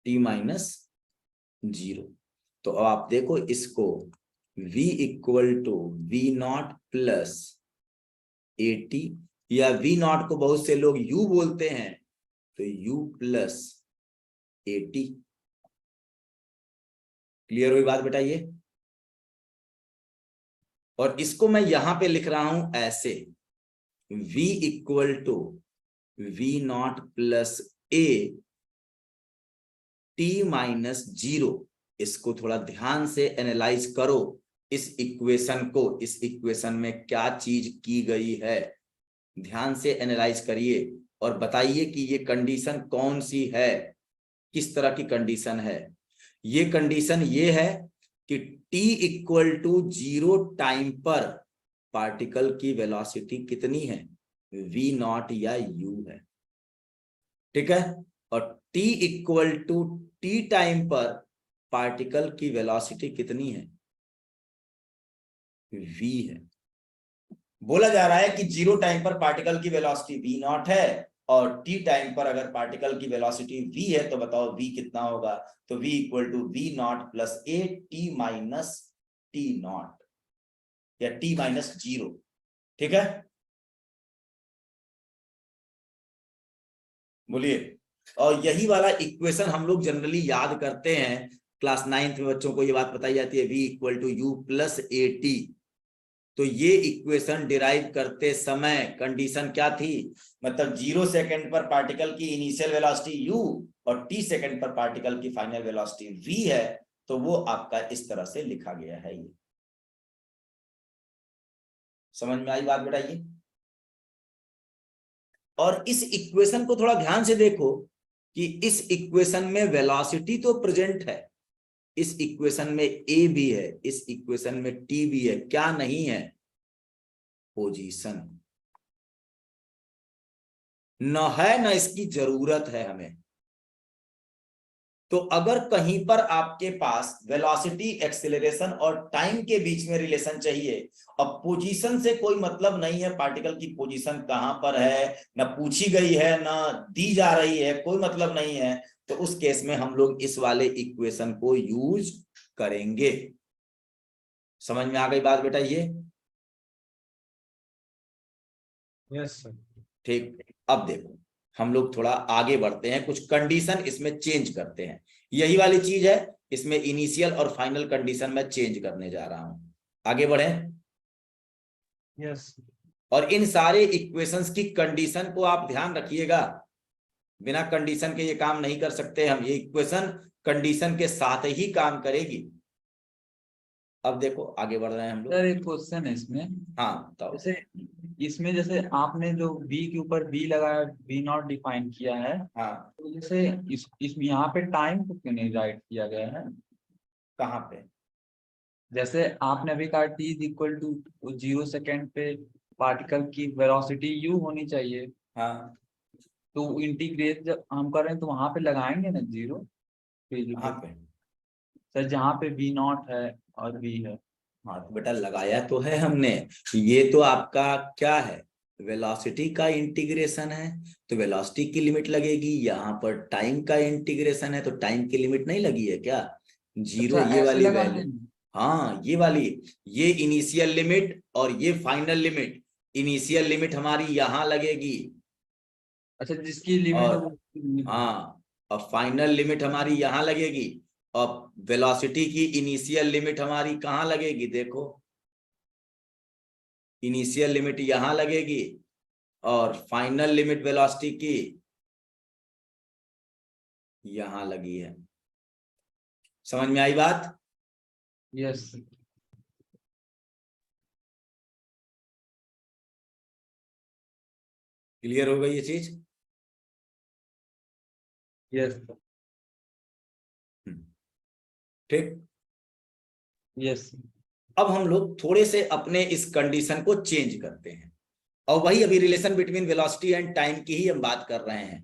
t माइनस 0। तो अब आप देखो इसको v equal to v naught plus a t, या v नॉट को बहुत से लोग u बोलते हैं, तो u plus a t. Clear हुई बात बेटा ये? और इसको मैं यहां पे लिख रहा हूं ऐसे, v equal to v naught plus a t minus 0। इसको थोड़ा ध्यान से एनालाइज करो, इस इक्वेशन को, इस इक्वेशन में क्या चीज की गई है, ध्यान से एनालाइज करिए और बताइए कि ये कंडीशन कौन सी है, किस तरह की कंडीशन है। ये कंडीशन ये है कि t इक्वल टू 0 टाइम पर पार्टिकल की वेलोसिटी कितनी है, v नॉट या u है। ठीक है, और t equal to t time पर पार्टिकल की वेलोसिटी कितनी है, v है। बोला जा रहा है कि 0 टाइम पर पार्टिकल की वेलोसिटी v नॉट है, और t टाइम पर अगर पार्टिकल की वेलोसिटी v है तो बताओ v कितना होगा। तो v equal to v naught plus a t minus T naught, या t माइनस 0। ठीक है, बोलिए। और यही वाला इक्वेशन हम लोग जनरली याद करते हैं, क्लास 9th में बच्चों को ये बात बताई जाती है, v equal to u plus a t. तो ये इक्वेशन डिराइव करते समय कंडीशन क्या थी, मतलब 0 सेकंड पर पार्टिकल की इनिशियल वेलोसिटी u और t सेकंड पर पार्टिकल की फाइनल वेलोसिटी v है, तो वो आपका इस तरह से लिखा गया है। ये समझ में आई बात बेटा ये? और इस इक्वेशन को थोड़ा ध्यान से देखो कि इस इक्वेशन में वेलोसिटी तो प्रेजेंट है, इस इक्वेशन में a भी है, इस इक्वेशन में t भी है, क्या नहीं है, पोजीशन। न है न इसकी जरूरत है हमें। तो अगर कहीं पर आपके पास वेलोसिटी, एक्सेलरेशन और टाइम के बीच में रिलेशन चाहिए, अब पोजीशन से कोई मतलब नहीं है, पार्टिकल की पोजीशन कहां पर है न पूछी गई है न दी जा रही है, कोई मतलब नहीं है, तो उस केस में हम लोग इस वाले इक्वेशन को यूज करेंगे। समझ में आ गई बात बेटा ये?
Yes sir.
ठीक, अब देखो हम लोग थोड़ा आगे बढ़ते हैं, कुछ कंडीशन इसमें चेंज करते हैं। यही वाली चीज है, इसमें इनिशियल और फाइनल कंडीशन में चेंज करने जा रहा हूं। आगे बढ़े।
यस।
और इन सारे इक्वेशंस की कंडीशन को आप ध्यान रखिएगा, बिना कंडीशन के ये काम नहीं कर सकते हम, ये इक्वेशन कंडीशन के साथ ही काम करेगी। अब देखो आगे बढ़ रहे हैं हम लोग।
सर एक क्वेश्चन है इसमें,
हाँ तो
जैसे इसमें जैसे आपने जो बी के ऊपर बी लगाया, बी नॉट डिफाइन किया है,
हाँ
तो जैसे इस यहाँ पे टाइम को क्यों नहीं राइट किया गया है?
कहाँ पे?
जैसे आपने अभी कहा t is equal to 0 second पे पार्टिकल की वेलोसिटी यू होनी चाहिए,
हाँ
तो इंटीग्रेट जब हम कर रहे हैं तो वहां पे लगाएंगे ना 0 पेज
कहाँ
पे?
पे?
सर जहाँ पे बी नॉट है और बी है।
हाँ तो बेटा लगाया तो है हमने। ये तो आपका क्या है, वेलोसिटी का इंटीग्रेशन है, तो वेलोसिटी की लिमिट लगेगी। यहाँ पर टाइम का इंटीग्रेशन है, तो टाइम की लिमिट नहीं लगी है क्या? जीरो
अच्छा
ये
ऐसे
वाली
लगाना
वैल्यू,
है?
हाँ ये वाली, ये इनिशियल लिमिट और ये फाइनल लिमिट। इनिशियल लिमिट हमारी यहाँ लगेगी,
अच्छा जिसकी लिमिट है
और
वो।
हाँ और फाइनल लिमिट हमारी यहाँ लगेगी, और वेलोसिटी की इनिशियल लिमिट हमारी कहाँ लगेगी? देखो इनिशियल लिमिट यहां लगेगी और फाइनल लिमिट वेलोसिटी की यहां लगी है। समझ में आई बात?
यस
क्लियर हो गई ये चीज?
यस
ठीक।
यस
अब हम लोग थोड़े से अपने इस कंडीशन को चेंज करते हैं, और वही अभी relation between velocity and time की ही हम बात कर रहे हैं।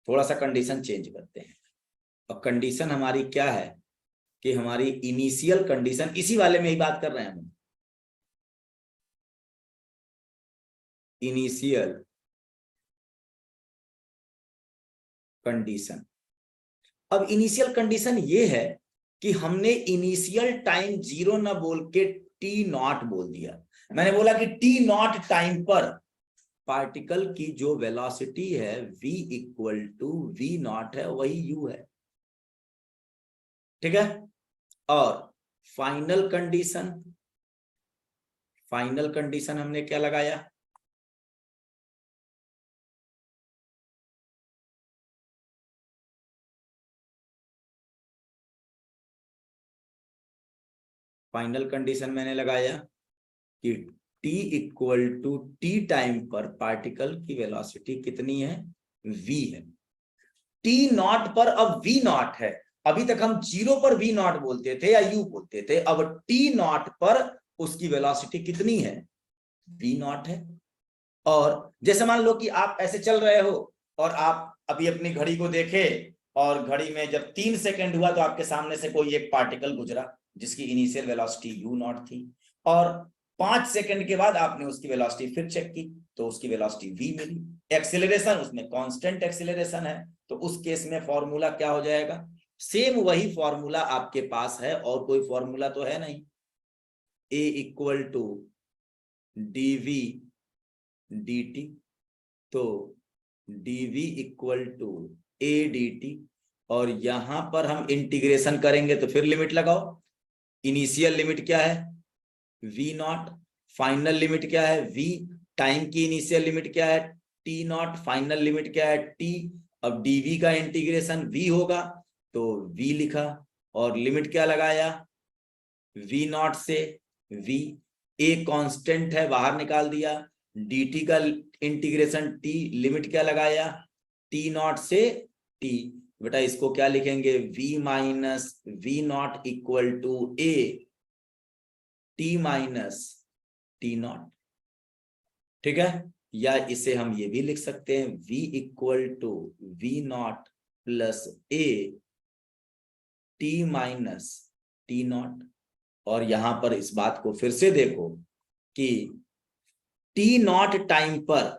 थोड़ा सा कंडीशन चेंज करते हैं, और कंडीशन हमारी क्या है कि हमारी इनिशियल कंडीशन, इसी वाले में ही बात कर रहे हैं हम, इनिशियल कंडीशन। अब इनिशियल कंडीशन ये है कि हमने इनिशियल टाइम 0 ना बोल के टी नॉट बोल दिया। मैंने बोला कि टी नॉट टाइम पर पार्टिकल की जो वेलोसिटी है v equal to v naught है, वही u है। ठीक है। और फाइनल कंडीशन, फाइनल कंडीशन हमने क्या लगाया? फाइनल कंडीशन मैंने लगाया कि t equal to t time पर पार्टिकल की वेलोसिटी कितनी है? v है। टी नॉट पर अब v नॉट है। अभी तक हम 0 पर v नॉट बोलते थे या u बोलते थे, अब टी नॉट पर उसकी वेलोसिटी कितनी है? v नॉट है। और जैसे मान लो कि आप ऐसे चल रहे हो और आप अभी अपनी घड़ी को देखे, और घड़ी में जब 3 सेकंड हुआ तो आपके सामने से कोई एक पार्टिकल गुजरा जिसकी इनिशियल वेलोसिटी u नॉट थी, और 5 सेकंड के बाद आपने उसकी वेलोसिटी फिर चेक की तो उसकी वेलोसिटी v मिली। एक्सेलरेशन उसमें कांस्टेंट एक्सेलरेशन है, तो उस केस में फॉर्मूला क्या हो जाएगा? सेम वही फॉर्मूला आपके पास है, और कोई फॉर्मूला तो है नहीं। a equal to dv dt, तो dv equal to a dt, और यहां पर हम इंटीग्रेशन करेंगे तो फिर लिमिट लगाओ। इनिशियल लिमिट क्या है? v naught. फाइनल लिमिट क्या है? v। टाइम की इनिशियल लिमिट क्या है? t not. फाइनल लिमिट क्या है? t। अब dv का इंटीग्रेशन v होगा, तो v लिखा, और लिमिट क्या लगाया? v नॉट से v, a कांस्टेंट है बाहर निकाल दिया, dt का इंटीग्रेशन t, लिमिट क्या लगाया? t नॉट से t। बेटा इसको क्या लिखेंगे? v minus v naught equal to a t minus T naught. ठीक है। या इसे हम ये भी लिख सकते हैं v equal to v naught plus a t minus T naught. और यहां पर इस बात को फिर से देखो कि टी नॉट टाइम पर,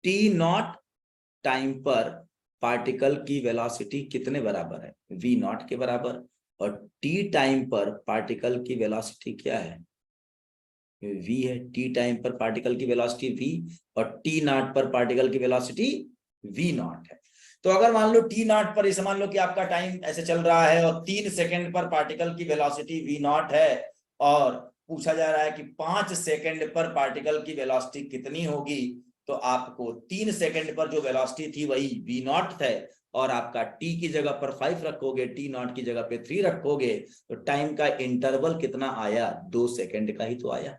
टी नॉट टाइम पर पार्टिकल की वेलोसिटी कितने बराबर है? v नॉट के बराबर। और t टाइम पर पार्टिकल की वेलोसिटी क्या है? v है। t टाइम पर पार्टिकल की वेलोसिटी v, और t नॉट पर पार्टिकल की वेलोसिटी v नॉट है। तो अगर मान लो t नॉट पर, इसे मान लो कि आपका टाइम ऐसे चल रहा है और 3 सेकंड पर पार्टिकल की वेलोसिटी v नॉट है, और पूछा जा रहा है कि 5 सेकंड पर पार्टिकल की वेलोसिटी कितनी होगी, तो आपको 3 सेकंड पर जो वेलोसिटी थी वही v नॉट है, और आपका t की जगह पर 5 रखोगे, t नॉट की जगह पे 3 रखोगे, तो टाइम का इंटरवल कितना आया, 2 सेकंड का ही तो आया।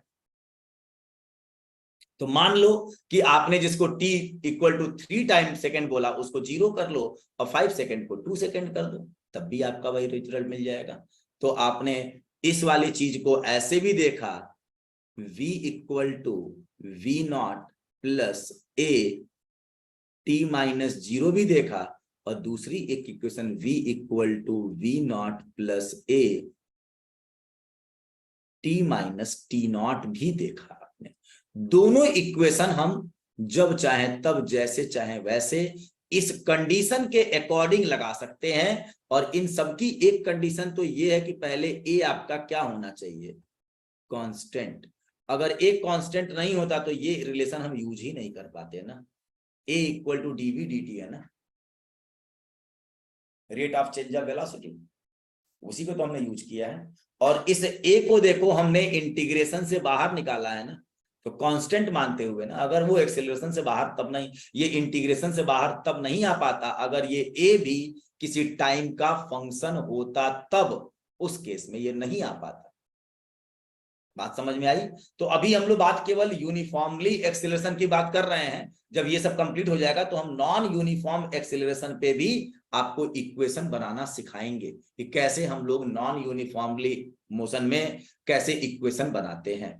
तो मान लो कि आपने जिसको t equal to 3 time second बोला उसको 0 कर लो और 5 सेकंड को 2 सेकंड कर दो, तब भी आपका वही रिजल्ट मिल जाएगा। तो आपने इस वाली चीज को ऐसे भी देखा, v equal to v naught plus a t minus 0 भी देखा, और दूसरी एक equation v equal to v naught plus a t minus t naught भी देखा आपने। दोनों इक्वेशन हम जब चाहे तब जैसे चाहे वैसे इस कंडीशन के अकॉर्डिंग लगा सकते हैं, और इन सबकी एक कंडीशन तो ये है कि पहले a आपका क्या होना चाहिए, कांस्टेंट। अगर एक कांस्टेंट नहीं होता तो ये रिलेशन हम यूज ही नहीं कर पाते ना, a equal to dv dt है ना, rate of change of velocity, उसी को तो हमने यूज किया है। और इस a को देखो हमने इंटीग्रेशन से बाहर निकाला है ना, तो कांस्टेंट मानते हुए ना, अगर वो एक्सेलरेशन से बाहर तब नहीं, ये इंटीग्रेशन से बाहर तब नहीं आ पाता अगर ये a भी किसी टाइम का फंक्शन होता, तब उस केस में ये नहीं आ पाता। बात समझ में आई? तो अभी हम लोग बात केवल यूनिफॉर्मली एक्सेलरेशन की बात कर रहे हैं। जब ये सब कंप्लीट हो जाएगा तो हम नॉन यूनिफॉर्म एक्सेलरेशन पे भी आपको इक्वेशन बनाना सिखाएंगे कि कैसे हम लोग नॉन यूनिफॉर्मली मोशन में कैसे इक्वेशन बनाते हैं।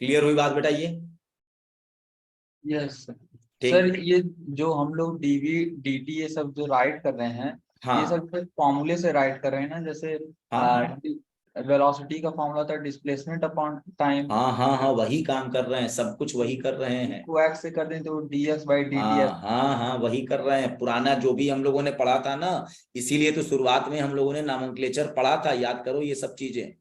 क्लियर हुई बात बेटा? ये
यस
ठीक।
सर, ये जो हम लोग डीवी dt ये सब जो राइट कर रहे हैं,
हाँ
ये सब फॉर्मूले से राइट कर रहे हैं ना, जैसे
हाँ
वेलोसिटी का फॉर्मूला था डिस्प्लेसमेंट अपॉन टाइम,
हाँ हाँ हाँ, वही काम कर रहे हैं, सब कुछ वही कर रहे हैं।
को x से कर दें तो dx बाई dt
हाँ हाँ हाँ, वही कर रहे हैं, पुराना जो भी हम लोगों ने पढ़ा था ना, इसीलिए तो शुरुआत में हम लोगों ने नॉमेनक्लेचर पढ़ा था, याद करो ये सब चीजें।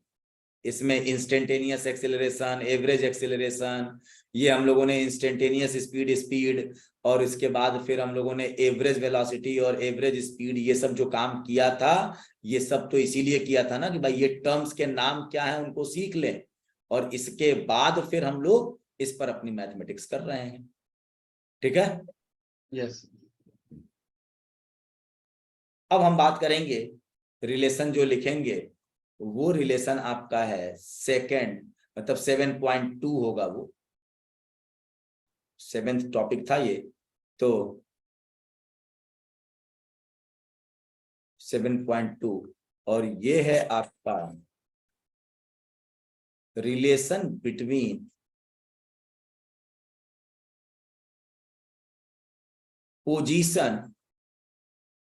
इसमें इंस्टेंटेनियस एक्सेलरेशन, एवरेज एक्सेलरेशन, ये हम लोगों ने इंस्टेंटेनियस स्पीड, और इसके बाद फिर हम लोगों ने एवरेज वेलोसिटी और एवरेज स्पीड, ये सब जो काम किया था, ये सब तो इसीलिए किया था ना कि भाई ये टर्म्स के नाम क्या है उनको सीख लें, और इसके बाद फिर हम लोग इस पर अपनी मैथमेटिक्स कर रहे हैं। ठीक है?
यस।
अब हम बात करेंगे, रिलेशन जो लिखेंगे वो रिलेशन आपका है सेकंड, मतलब 7.2 होगा, वो 7th टॉपिक था ये, तो 7.2, और ये है आपका relation between position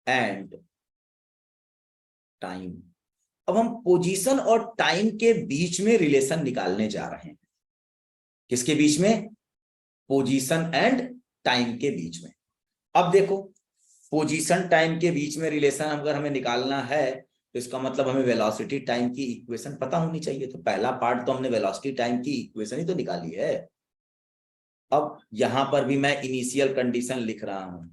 and time. अब हम पोजीशन और टाइम के बीच में रिलेशन निकालने जा रहे हैं। किसके बीच में? पोजीशन एंड टाइम के बीच में। अब देखो, पोजीशन टाइम के बीच में रिलेशन अगर हमें निकालना है तो इसका मतलब हमें वेलोसिटी टाइम की इक्वेशन पता होनी चाहिए। तो पहला पार्ट तो हमने वेलोसिटी टाइम की इक्वेशन ही तो निकाली है। अब यहां पर भी मैं इनिशियल कंडीशन लिख रहा हूं।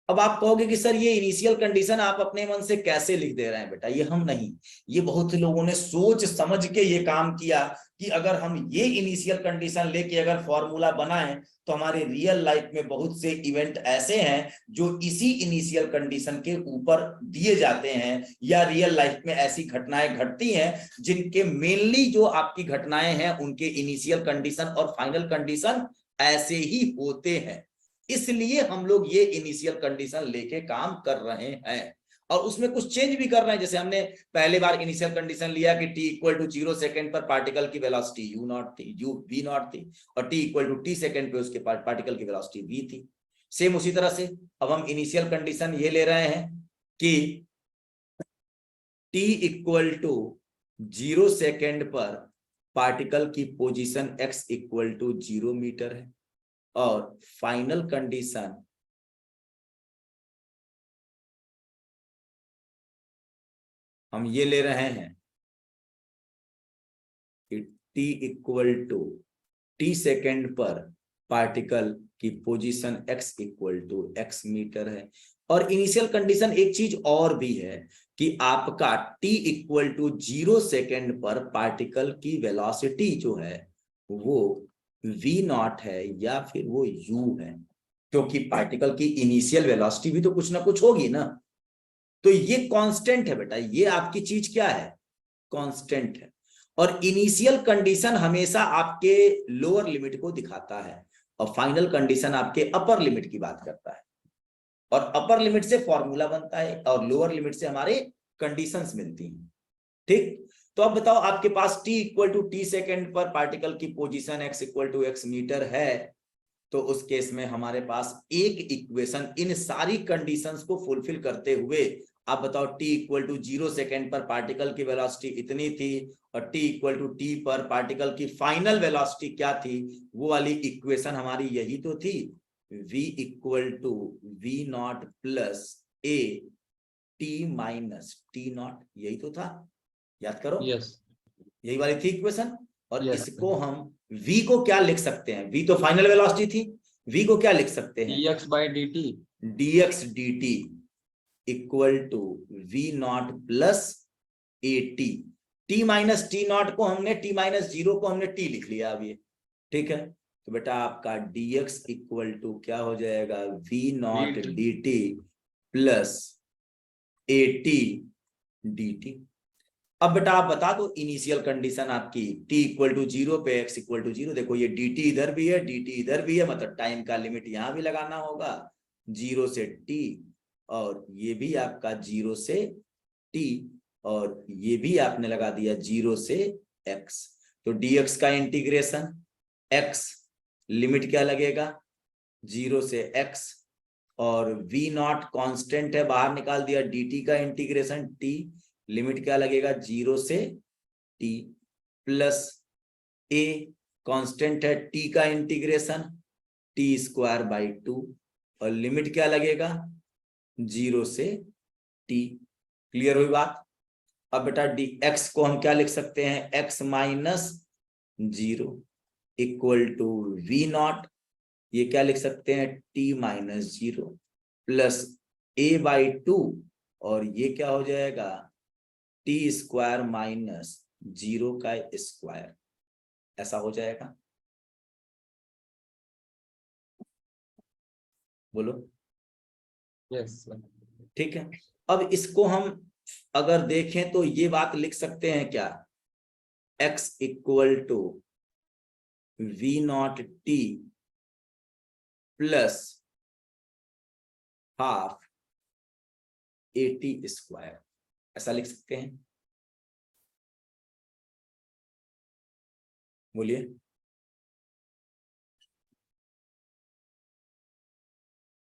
अब आप कहोगे कि सर ये इनिशियल कंडीशन आप अपने मन से कैसे लिख दे रहे हैं बेटा? ये हम नहीं, ये बहुत से लोगों ने सोच समझ के ये काम किया कि अगर हम ये इनिशियल कंडीशन लेके अगर फॉर्मूला बनाएं तो हमारे रियल लाइफ में बहुत से इवेंट ऐसे हैं जो इसी इनिशियल कंडीशन के ऊपर दिए जाते हैं, या रियल लाइफ में ऐसी घटनाएं घटती हैं जिनके मेनली जो आपकी घटनाएं हैं उनके इनिशियल कंडीशन और फाइनल कंडीशन ऐसे ही होते हैं। इसलिए हम लोग ये इनिशियल कंडीशन लेके काम कर रहे हैं, और उसमें कुछ चेंज भी कर रहे हैं। जैसे हमने पहले बार इनिशियल कंडीशन लिया कि t इक्वल टू 0 सेकंड पर पार्टिकल की वेलोसिटी u नॉट थी, v नॉट थी, और t equal to t second पे उसके पार्टिकल की वेलोसिटी v थी। सेम उसी तरह से अब हम इनिशियल कंडीशन ये ले रहे हैं कि t इक्वल टू 0 सेकंड पर पार्टिकल की position x equal to 0 metre है, और फाइनल कंडीशन हम ये ले रहे हैं कि t equal to t second पर पार्टिकल की position x equal to x metre है, और इनिशियल कंडीशन एक चीज और भी है कि आपका t इक्वल टू 0 सेकेंड पर पार्टिकल की वेलोसिटी जो है वो v नॉट है या फिर वो u है, क्योंकि पार्टिकल की इनिशियल वेलोसिटी भी तो कुछ ना कुछ होगी ना। तो ये कांस्टेंट है बेटा, ये आपकी चीज क्या है, कांस्टेंट है। और इनिशियल कंडीशन हमेशा आपके लोअर लिमिट को दिखाता है और फाइनल कंडीशन आपके अपर लिमिट की बात करता है। और अपर लिमिट से फॉर्मूला बनता है और लोअर लिमिट से हमारे कंडीशंस मिलती हैं। ठीक, तो अब बताओ आपके पास t equal to t second पर पार्टिकल की position x equal to x metre है, तो उस केस में हमारे पास एक इक्वेशन इन सारी कंडीशंस को फुलफिल करते हुए, आप बताओ t इक्वल टू 0 सेकेंड पर पार्टिकल की वेलोसिटी इतनी थी और t इक्वल टू t पर पार्टिकल की फाइनल वेलोसिटी क्या थी, वो वाली इक्वेशन हमारी यही तो थी, v equal to v naught plus a t minus T naught, यही तो था, याद करो।
यस
यही वाली थी इक्वेशन। और
Yes.
इसको हम v को क्या लिख सकते हैं, v तो फाइनल वेलोसिटी थी, v को क्या लिख सकते हैं,
dx by dt
dx dt equal to v naught plus a t, t minus T naught को हमने टी माइनस 0 को हमने t लिख लिया अब ये, ठीक है। तो बेटा आपका dx इक्वल टू क्या हो जाएगा, v naught
dt.
dt plus a T D T. अब बेटा आप बता दो इनिशियल कंडीशन आपकी t इक्वल टू 0 पे x इक्वल टू 0, देखो ये dt इधर भी है dt इधर भी है, मतलब टाइम का लिमिट यहां भी लगाना होगा 0 से t, और ये भी आपका 0 से t, और ये भी आपने लगा दिया 0 से x। तो dx का इंटीग्रेशन x, लिमिट क्या लगेगा 0 से x, और v नॉट कांस्टेंट है बाहर निकाल दिया, dt का इंटीग्रेशन t, लिमिट क्या लगेगा 0 से t, प्लस a कांस्टेंट है t का इंटीग्रेशन t स्क्वायर बाई 2, और लिमिट क्या लगेगा 0 से t। क्लियर हुई बात। अब बेटा x को हम क्या लिख सकते हैं, x minus 0 equal to v naught, ये क्या लिख सकते हैं t minus 0 plus a by 2, और ये क्या हो जाएगा टी स्क्वायर माइनस 0 का स्क्वायर, ऐसा हो जाएगा। बोलो
यस
ठीक है। अब इसको हम अगर देखें तो ये बात लिख सकते हैं क्या, x equal to v naught t plus half a t square, ऐसा लिख सकते हैं, बोलिए।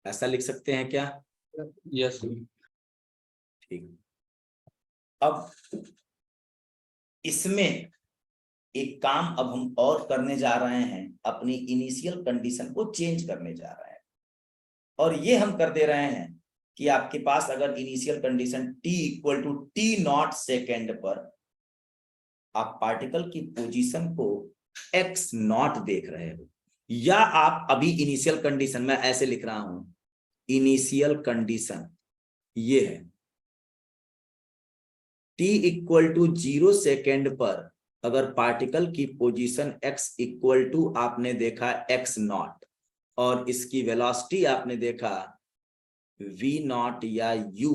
ऐसा लिख सकते हैं क्या,
यस
ठीक। अब इसमें एक काम अब हम और करने जा रहे हैं, अपनी इनिशियल कंडीशन को चेंज करने जा रहे हैं, और ये हम कर दे रहे हैं कि आपके पास अगर initial condition t equal to t naught second पर आप पार्टिकल की पोजीशन को x नॉट देख रहे हो, या आप अभी इनिशियल कंडीशन में ऐसे लिख रहा हूं, इनिशियल कंडीशन ये है t इक्वल टू 0 सेकेंड पर अगर पार्टिकल की पोजीशन x इक्वल टू आपने देखा x नॉट, और इसकी वेलोसिटी आपने देखा v नॉट या u,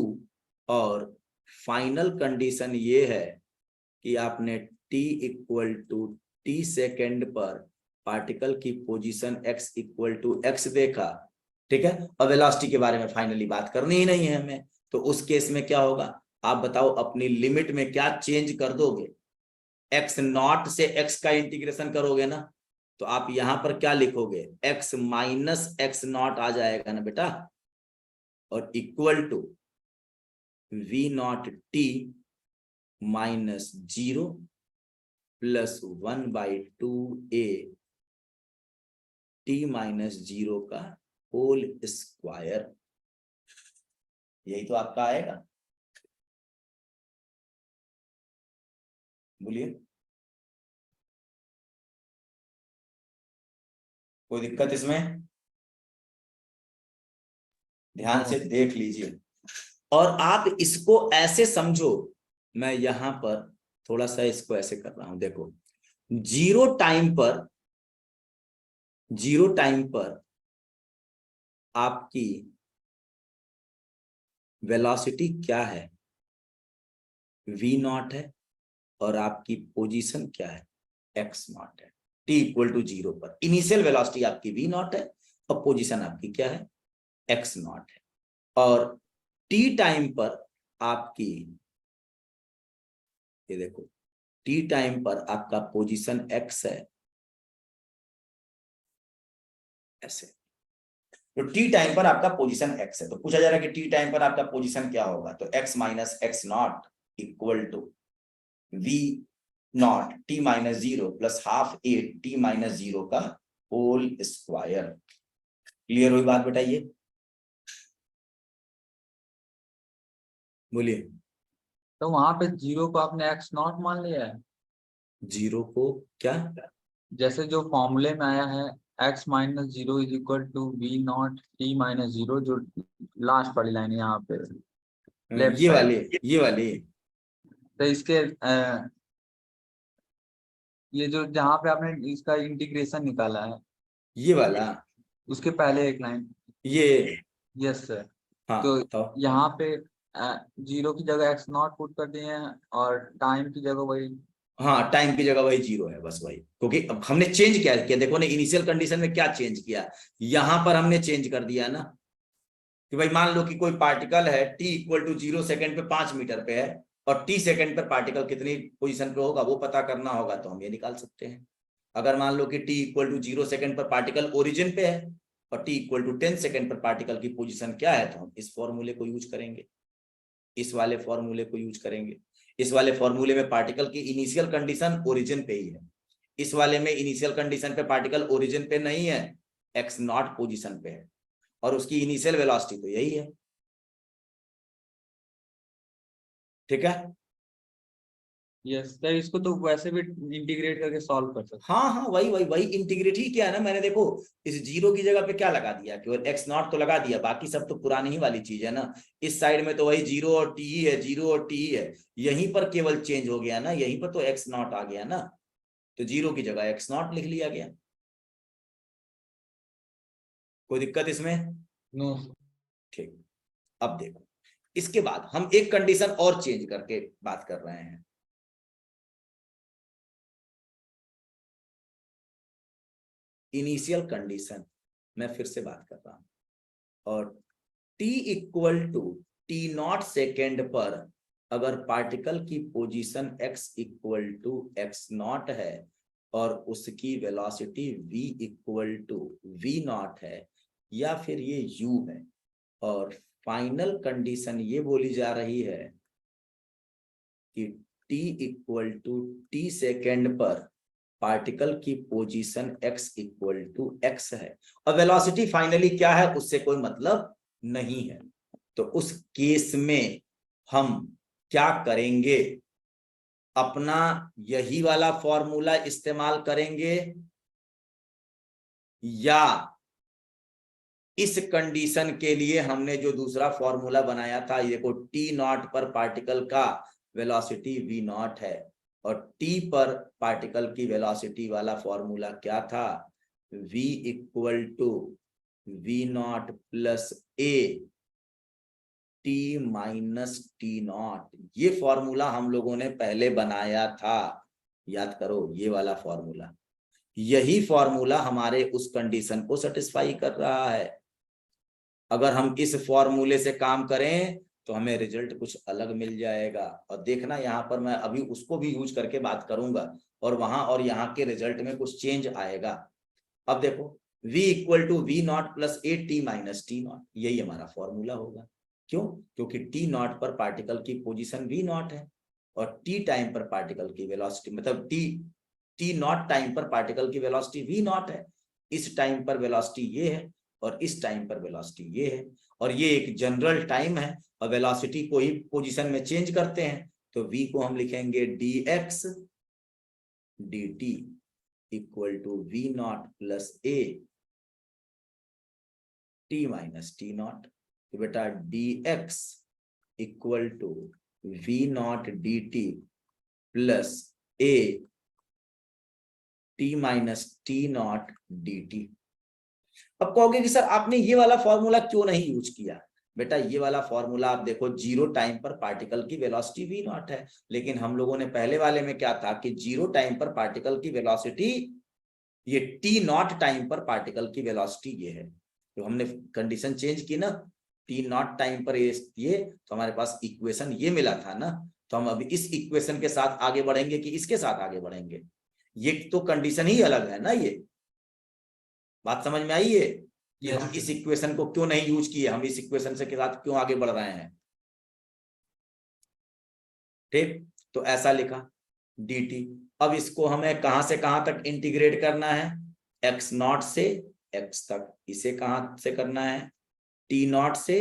और फाइनल कंडीशन ये है कि आपने t equal to t second पर पार्टिकल की position x equal to x देखा, ठीक है। और वेलोसिटी के बारे में फाइनली बात करनी ही नहीं है हमें, तो उस केस में क्या होगा, आप बताओ अपनी लिमिट में क्या चेंज कर दोगे, x नॉट से x का इंटीग्रेशन करोगे ना, तो आप यहां पर क्या लिखोगे, x माइनस x नॉट आ जाएगा ना बेटा, और equal to v not t minus 0 plus 1/2a t minus 0 का होल स्क्वायर, यही तो आपका आएगा, बोलिए। कोई दिक्कत इसमें, ध्यान से देख लीजिए और आप इसको ऐसे समझो, मैं यहां पर थोड़ा सा इसको ऐसे कर रहा हूं, देखो जीरो टाइम पर आपकी वेलोसिटी क्या है, v नॉट है, और आपकी पोजीशन क्या है, x नॉट है। t इक्वल टू 0 पर इनिशियल वेलोसिटी आपकी v नॉट है और पोजीशन आपकी क्या है, x नॉट है। और t टाइम पर आपकी, ये देखो t टाइम पर आपका पोजीशन x है, ऐसे। तो t टाइम पर आपका पोजीशन x है, तो पूछा जा रहा है कि t टाइम पर आपका पोजीशन क्या होगा, तो x minus x naught equal to v not t minus 0 plus half a t minus 0 का होल स्क्वायर। क्लियर हुई बात, बताइए, बोलिए।
तो वहां पे जीरो को आपने एक्स नॉट मान लिया है,
जीरो को क्या,
जैसे जो फॉर्मूले में आया है x minus zero is equal to v naught t minus zero, जो लास्ट वाली लाइन है यहाँ पे लेफ्ट
ये
साइड।
वाले, ये वाले,
तो इसके ये जो जहाँ पे आपने इसका इंटीग्रेशन निकाला है
ये वाला,
उसके पहले एक लाइन।
ये,
यस सर।
हाँ
तो
तो
यहाँ पे जीरो की जगह एक्स नॉट पुट कर दिए हैं और टाइम की जगह वही।
हाँ, टाइम की जगह वही जीरो है, बस वही, क्योंकि अब हमने चेंज क्या किया, देखो ना इनिशियल कंडीशन में क्या चेंज किया, यहां पर हमने चेंज कर दिया ना कि भाई मान लो कि कोई पार्टिकल है t इक्वल टू 0 सेकंड पे 5 मीटर पे है, और t सेकंड पर पार्टिकल कितनी पोजीशन पे होगा वो पता करना होगा, तो हम ये निकाल सकते हैं। अगर मान लो कि t इक्वल टू 0 सेकंड पर पार्टिकल ओरिजिन पे है और t इक्वल टू 10 सेकंड पर पार्टिकल की पोजीशन क्या है, तो हम इस फॉर्मूले को यूज करेंगे, इस वाले फॉर्मूले को यूज करेंगे। इस वाले फॉर्मूले में पार्टिकल की इनिशियल कंडीशन ओरिजिन पे ही है, इस वाले में इनिशियल कंडीशन पे पार्टिकल ओरिजिन पे नहीं है, एक्स नॉट पोजीशन पे है, और उसकी इनिशियल वेलोसिटी तो यही है। ठीक है,
यस सर, इसको तो वैसे भी इंटीग्रेट करके सॉल्व कर सकते
हाँ हाँ, वही वही वही इंटीग्रेट ही किया है ना मैंने, देखो इस जीरो की जगह पे क्या लगा दिया, केवल एक्स नॉट तो लगा दिया, बाकी सब तो पुरानी ही वाली चीज है ना। इस साइड में तो वही जीरो और टी है, जीरो और टी है, यहीं पर केवल चेंज हो गया ना, यहीं पर तो एक्स नॉट आ गया ना, तो जीरो की जगह एक्स नॉट लिख लिया गया। कोई दिक्कत इसमें?
नो।
ठीक, अब देखो इसके बाद हम एक कंडीशन और चेंज करके बात कर रहे हैं। इनिशियल कंडीशन मैं फिर से बात कर रहा हूं, और t equal to t naught second पर अगर पार्टिकल की position x equal to x naught है और उसकी velocity v equal to v not है, या फिर ये u है, और फाइनल कंडीशन ये बोली जा रही है कि t equal to t second पर पार्टिकल की position x equal to x है, और वेलोसिटी फाइनली क्या है उससे कोई मतलब नहीं है, तो उस केस में हम क्या करेंगे, अपना यही वाला फॉर्मूला इस्तेमाल करेंगे, या इस कंडीशन के लिए हमने जो दूसरा फॉर्मूला बनाया था, ये देखो टी नॉट पर पार्टिकल का वेलोसिटी v नॉट है, और t पर पार्टिकल की वेलोसिटी वाला फॉर्मूला क्या था, v equal to v naught plus a t minus T naught. ये फॉर्मूला हम लोगों ने पहले बनाया था, याद करो ये वाला फॉर्मूला, यही फॉर्मूला हमारे उस कंडीशन को सेटिस्फाई कर रहा है। अगर हम इस फॉर्मूले से काम करें तो हमें रिजल्ट कुछ अलग मिल जाएगा, और देखना यहाँ पर मैं अभी उसको भी यूज करके बात करूंगा, और वहां और यहाँ के रिजल्ट में कुछ चेंज आएगा। अब देखो v equal to v naught plus a t minus T naught, यही हमारा फॉर्मूला होगा। क्यों? क्योंकि टी नॉट पर पार्टिकल की पोजीशन v नॉट है, और टी टाइम पर पार्टिकल की वेलोसिटी, मतलब टी नॉट टाइम पर पार्टिकल की वेलोसिटी v नॉट है, इस टाइम पर वेलोसिटी ये है और इस टाइम पर वेलोसिटी ये है, और ये एक जनरल टाइम है, और वेलोसिटी को ही पोजीशन में चेंज करते हैं, तो v को हम लिखेंगे dx dt equal to v naught plus a t minus T naught. तो बेटा dx equal to v naught dt plus a t minus T naught dt। अब कहोगे कि सर आपने ये वाला फॉर्मूला क्यों नहीं यूज किया? बेटा ये वाला फॉर्मूला आप देखो, जीरो टाइम पर पार्टिकल की वेलोसिटी v नॉट है, लेकिन हम लोगों ने पहले वाले में क्या था कि जीरो टाइम पर पार्टिकल की वेलोसिटी, ये टी नॉट टाइम पर पार्टिकल की वेलोसिटी ये है। तो हमने कंडीशन चेंज की ना, टी नॉट टाइम पर ये तो हमारे पास इक्वेशन ये मिला था ना, तो हम अभी इस इक्वेशन के साथ आगे बढ़ेंगे कि इसके साथ आगे बढ़ेंगे? ये तो कंडीशन ही अलग है ना। ये बात समझ में आई है कि हम इस इक्वेशन को क्यों नहीं यूज किए, हम इस इक्वेशन से के साथ क्यों आगे बढ़ रहे हैं? ठीक, तो ऐसा लिखा dt। अब इसको हमें कहां से कहां तक इंटीग्रेट करना है? x नॉट से x तक। इसे कहां से करना है? t नॉट से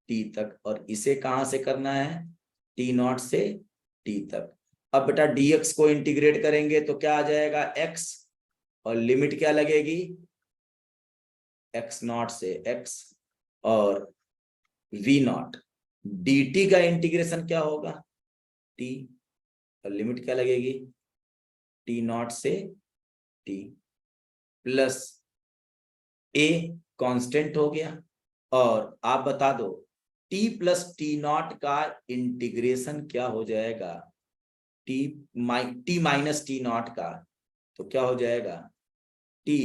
t तक। और इसे कहां से करना है? t नॉट से t तक। अब बेटा dx को इंटीग्रेट करेंगे तो क्या आ जाएगा? x, और लिमिट क्या लगेगी? x नॉट से x और v नॉट। dt का इंटीग्रेशन क्या होगा? t, और लिमिट क्या लगेगी? t नॉट से t प्लस a कांस्टेंट हो गया। और आप बता दो t प्लस टी नॉट का इंटीग्रेशन क्या हो जाएगा? t माइनस टी नॉट का, तो क्या हो जाएगा? t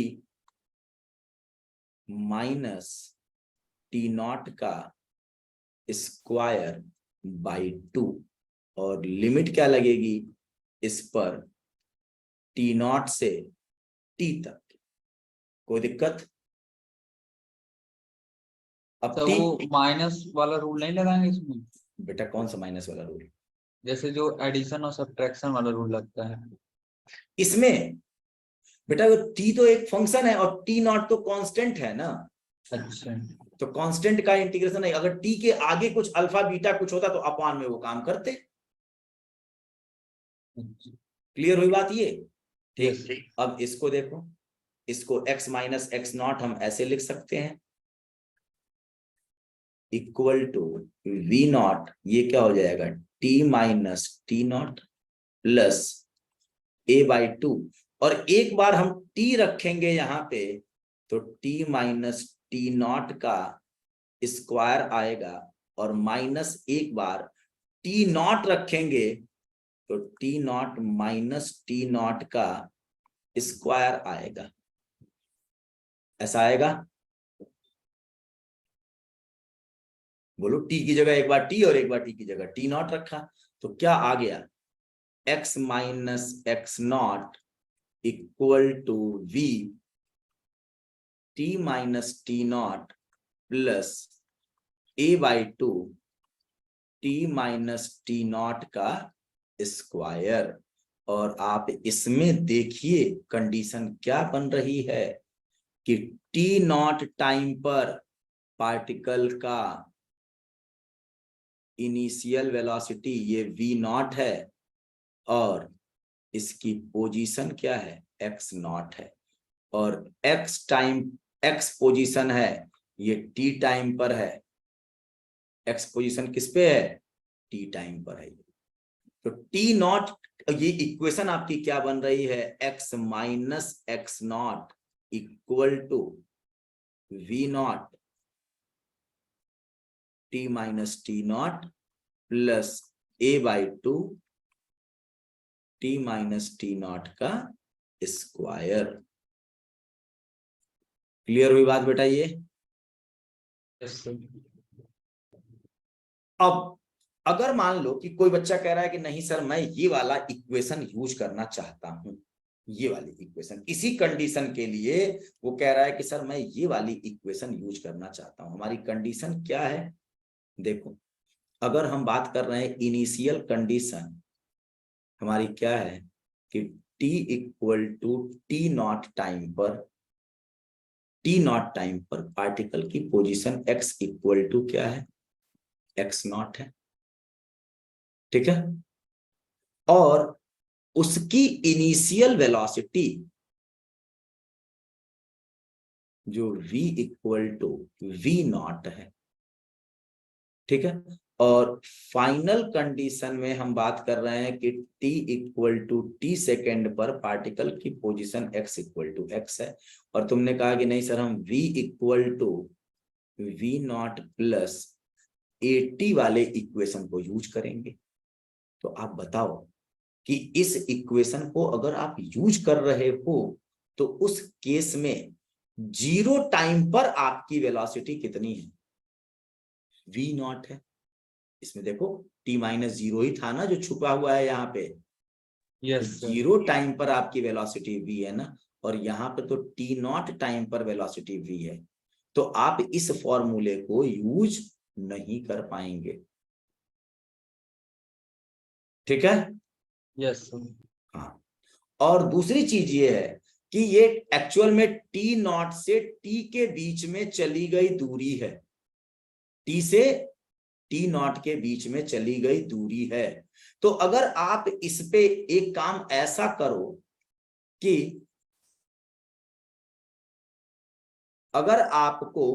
माइनस टी नॉट का स्क्वायर बाई 2। और लिमिट क्या लगेगी इस पर? टी नॉट से टी तक। कोई दिक्कत? अब
तो
टी,
वो माइनस वाला रूल नहीं लगाएंगे इसमें?
बेटा कौन सा माइनस वाला रूल?
जैसे जो एडिशन और सब्ट्रैक्शन वाला रूल लगता है
इसमें बेटा टी तो एक फंक्शन है और टी नॉट तो कांस्टेंट है ना।
अच्छा
तो कांस्टेंट का इंटीग्रेशन है, अगर टी के आगे कुछ अल्फा बीटा कुछ होता तो अपॉन में वो काम करते। क्लियर हुई बात ये? ठीक, अब इसको देखो, इसको x माइनस एक्स नॉट हम ऐसे लिख सकते हैं, इक्वल टू वी नॉट, ये क्या हो जाएगा? t minus T naught plus a by 2। और एक बार हम t रखेंगे यहां पे तो t माइनस टी नॉट का स्क्वायर आएगा, और माइनस एक बार t नॉट रखेंगे तो t not minus T naught का स्क्वायर आएगा। ऐसा आएगा? बोलो, t की जगह एक बार t और एक बार t की जगह t नॉट रखा तो क्या आ गया? x minus x naught equal to v t minus T naught plus a by 2 t minus T naught का स्क्वायर। और आप इसमें देखिए कंडीशन क्या बन रही है कि t नॉट टाइम पर पार्टिकल का इनिशियल वेलोसिटी ये v नॉट है, और इसकी पोजीशन क्या है? x नॉट है। और x टाइम, x पोजीशन है ये t टाइम पर है। x पोजीशन किस पे है? t टाइम पर है। तो t नॉट, ये इक्वेशन आपकी क्या बन रही है? x minus x naught equal to v not t minus T naught plus a by 2 t minus T naught का स्क्वायर। क्लियर हुई बात बेटा ये? अब अगर मान लो कि कोई बच्चा कह रहा है कि नहीं सर मैं ये वाला इक्वेशन यूज करना चाहता हूं, ये वाली इक्वेशन, इसी कंडीशन के लिए वो कह रहा है कि सर मैं ये वाली इक्वेशन यूज करना चाहता हूं। हमारी कंडीशन क्या है? देखो, अगर हम बात कर रहे हैं इनिशियल कंडीशन हमारी क्या है कि t equal to t naught time पर, टी नॉट टाइम पर पार्टिकल की पोजीशन x इक्वल टू क्या है? x नॉट है। ठीक है, और उसकी इनिशियल वेलोसिटी जो v equal to v not है, ठीक है। और फाइनल कंडीशन में हम बात कर रहे हैं कि t equal to t second पर पार्टिकल की position x equal to x है, और तुमने कहा कि नहीं सर हम v equal to v naught plus AT वाले इक्वेशन को यूज करेंगे। तो आप बताओ कि इस इक्वेशन को अगर आप यूज कर रहे हो तो उस केस में जीरो टाइम पर आपकी वेलोसिटी कितनी है? v नॉट है। इसमें देखो t माइनस जीरो ही था ना जो छुपा हुआ है यहाँ पे।
Yes, sir.
जीरो टाइम पर आपकी वेलोसिटी v है ना, और यहाँ पे तो t नॉट टाइम पर वेलोसिटी v है। तो आप इस फॉर्मूले को यूज नहीं कर पाएंगे। ठीक है।
Yes, sir.
हाँ, और दूसरी चीज ये है कि ये एक्चुअल में t नॉट से t के बीच में चली गई दूरी है। t से t नॉट के बीच में चली गई दूरी है। तो अगर आप इस पे एक काम ऐसा करो कि अगर आपको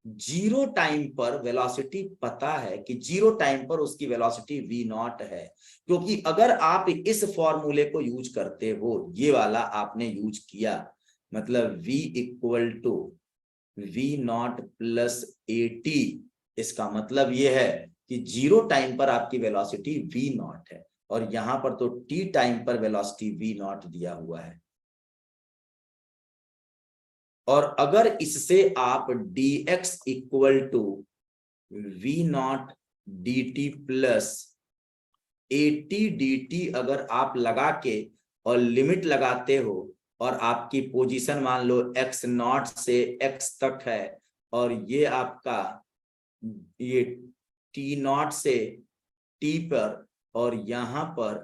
जीरो टाइम पर वेलोसिटी पता है कि जीरो टाइम पर उसकी वेलोसिटी v नॉट है, क्योंकि अगर आप इस फॉर्मूले को यूज करते हो, ये वाला आपने यूज किया, मतलब v equal to v naught plus AT, इसका मतलब ये है कि जीरो टाइम पर आपकी वेलोसिटी v नॉट है, और यहां पर तो t टाइम पर वेलोसिटी v नॉट दिया हुआ है। और अगर इससे आप dx equal to v naught dt plus AT dt अगर आप लगा के और लिमिट लगाते हो, और आपकी पोजीशन मान लो x नॉट से x तक है, और ये आपका ये t नॉट से t पर, और यहां पर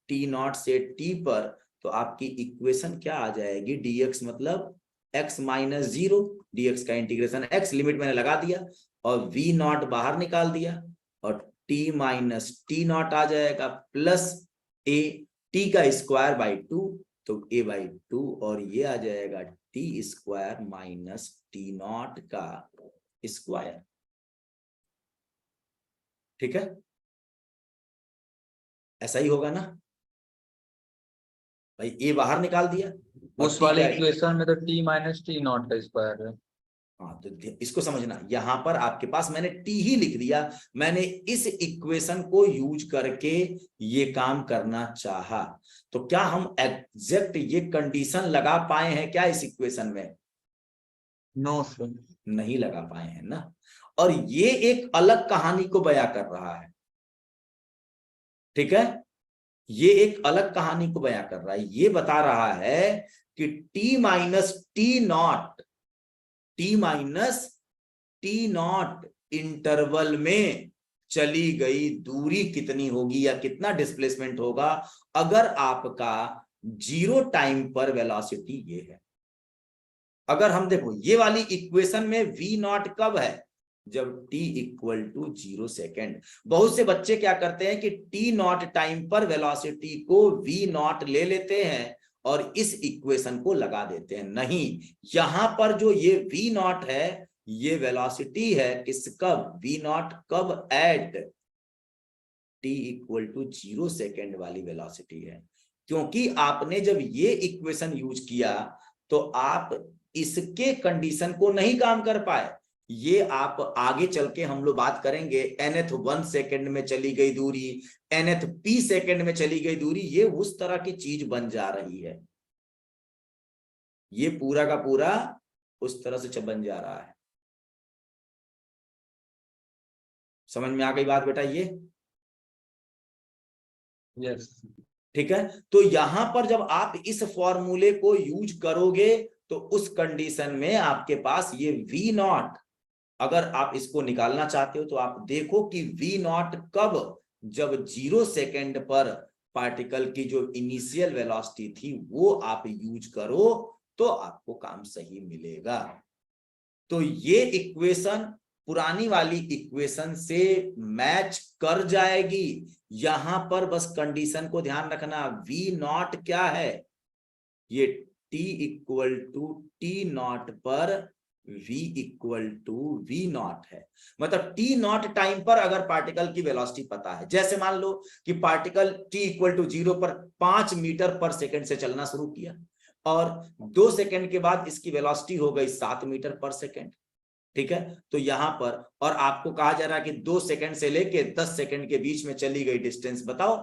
t नॉट से t पर, तो आपकी इक्वेशन क्या आ जाएगी? dx मतलब x माइनस जीरो, dx का इंटीग्रेशन x, लिमिट मैंने लगा दिया और v नॉट बाहर निकाल दिया, और t माइनस टी नॉट आ जाएगा प्लस a, t का स्क्वायर बाई 2, तो a बाई 2, और ये आ जाएगा t square minus T naught का स्क्वायर। ठीक है, ऐसा ही होगा ना भाई? a बाहर निकाल दिया,
उस वाले इक्वेशन में तो t माइनस टी नॉट का स्क्वायर है।
हाँ, तो इसको समझना, यहां पर आपके पास मैंने t ही लिख दिया, मैंने इस इक्वेशन को यूज करके ये काम करना चाहा। तो क्या हम एग्जैक्ट ये कंडीशन लगा पाए हैं क्या इस इक्वेशन में?
नो सर,
नहीं लगा पाए हैं ना। और ये एक अलग कहानी को बयां कर रहा है। ठीक है, ये एक अलग कहानी को बयां कर रहा है। ये बता रहा है कि t minus T not, t minus T not interval में चली गई दूरी कितनी होगी, या कितना डिस्प्लेसमेंट होगा अगर आपका जीरो टाइम पर वेलोसिटी ये है। अगर हम देखो ये वाली इक्वेशन में v नॉट कब है? जब t इक्वल टू 0 सेकेंड। बहुत से बच्चे क्या करते हैं कि t नॉट टाइम पर वेलोसिटी को v नॉट ले लेते हैं और इस इक्वेशन को लगा देते हैं। नहीं, यहां पर जो ये v नॉट है, ये वेलोसिटी है किसका? v नॉट कब? At t equal to 0 second वाली वेलोसिटी है। क्योंकि आपने जब ये इक्वेशन यूज किया तो आप इसके कंडीशन को नहीं काम कर पाए। ये आप आगे चल के हम लोग बात करेंगे, nth 1 सेकेंड में चली गई दूरी, nth p सेकेंड में चली गई दूरी, ये उस तरह की चीज बन जा रही है। ये पूरा का पूरा उस तरह से बन जा रहा है। समझ में आ गई बात बेटा? ये
Yes.
ठीक है। तो यहां पर जब आप इस फॉर्मूले को यूज करोगे तो उस कंडीशन में आपके पास ये v नॉट, अगर आप इसको निकालना चाहते हो तो आप देखो कि v नॉट कब? जब 0 सेकेंड पर पार्टिकल की जो इनिशियल वेलोसिटी थी वो आप यूज करो तो आपको काम सही मिलेगा। तो ये इक्वेशन पुरानी वाली इक्वेशन से मैच कर जाएगी। यहां पर बस कंडीशन को ध्यान रखना, v नॉट क्या है? ये t equal to t naught पर v equal to v naught है। मतलब टी नॉट टाइम पर अगर पार्टिकल की वेलोसिटी पता है, जैसे मान लो कि पार्टिकल t इक्वल टू 0 पर 5 मीटर पर सेकंड से चलना शुरू किया और 2 सेकंड के बाद इसकी वेलोसिटी हो गई 7 मीटर पर सेकंड, ठीक है। तो यहां पर और आपको कहा जा रहा है कि 2 सेकंड से लेके 10 सेकंड के बीच में चली गई डिस्टेंस बताओ,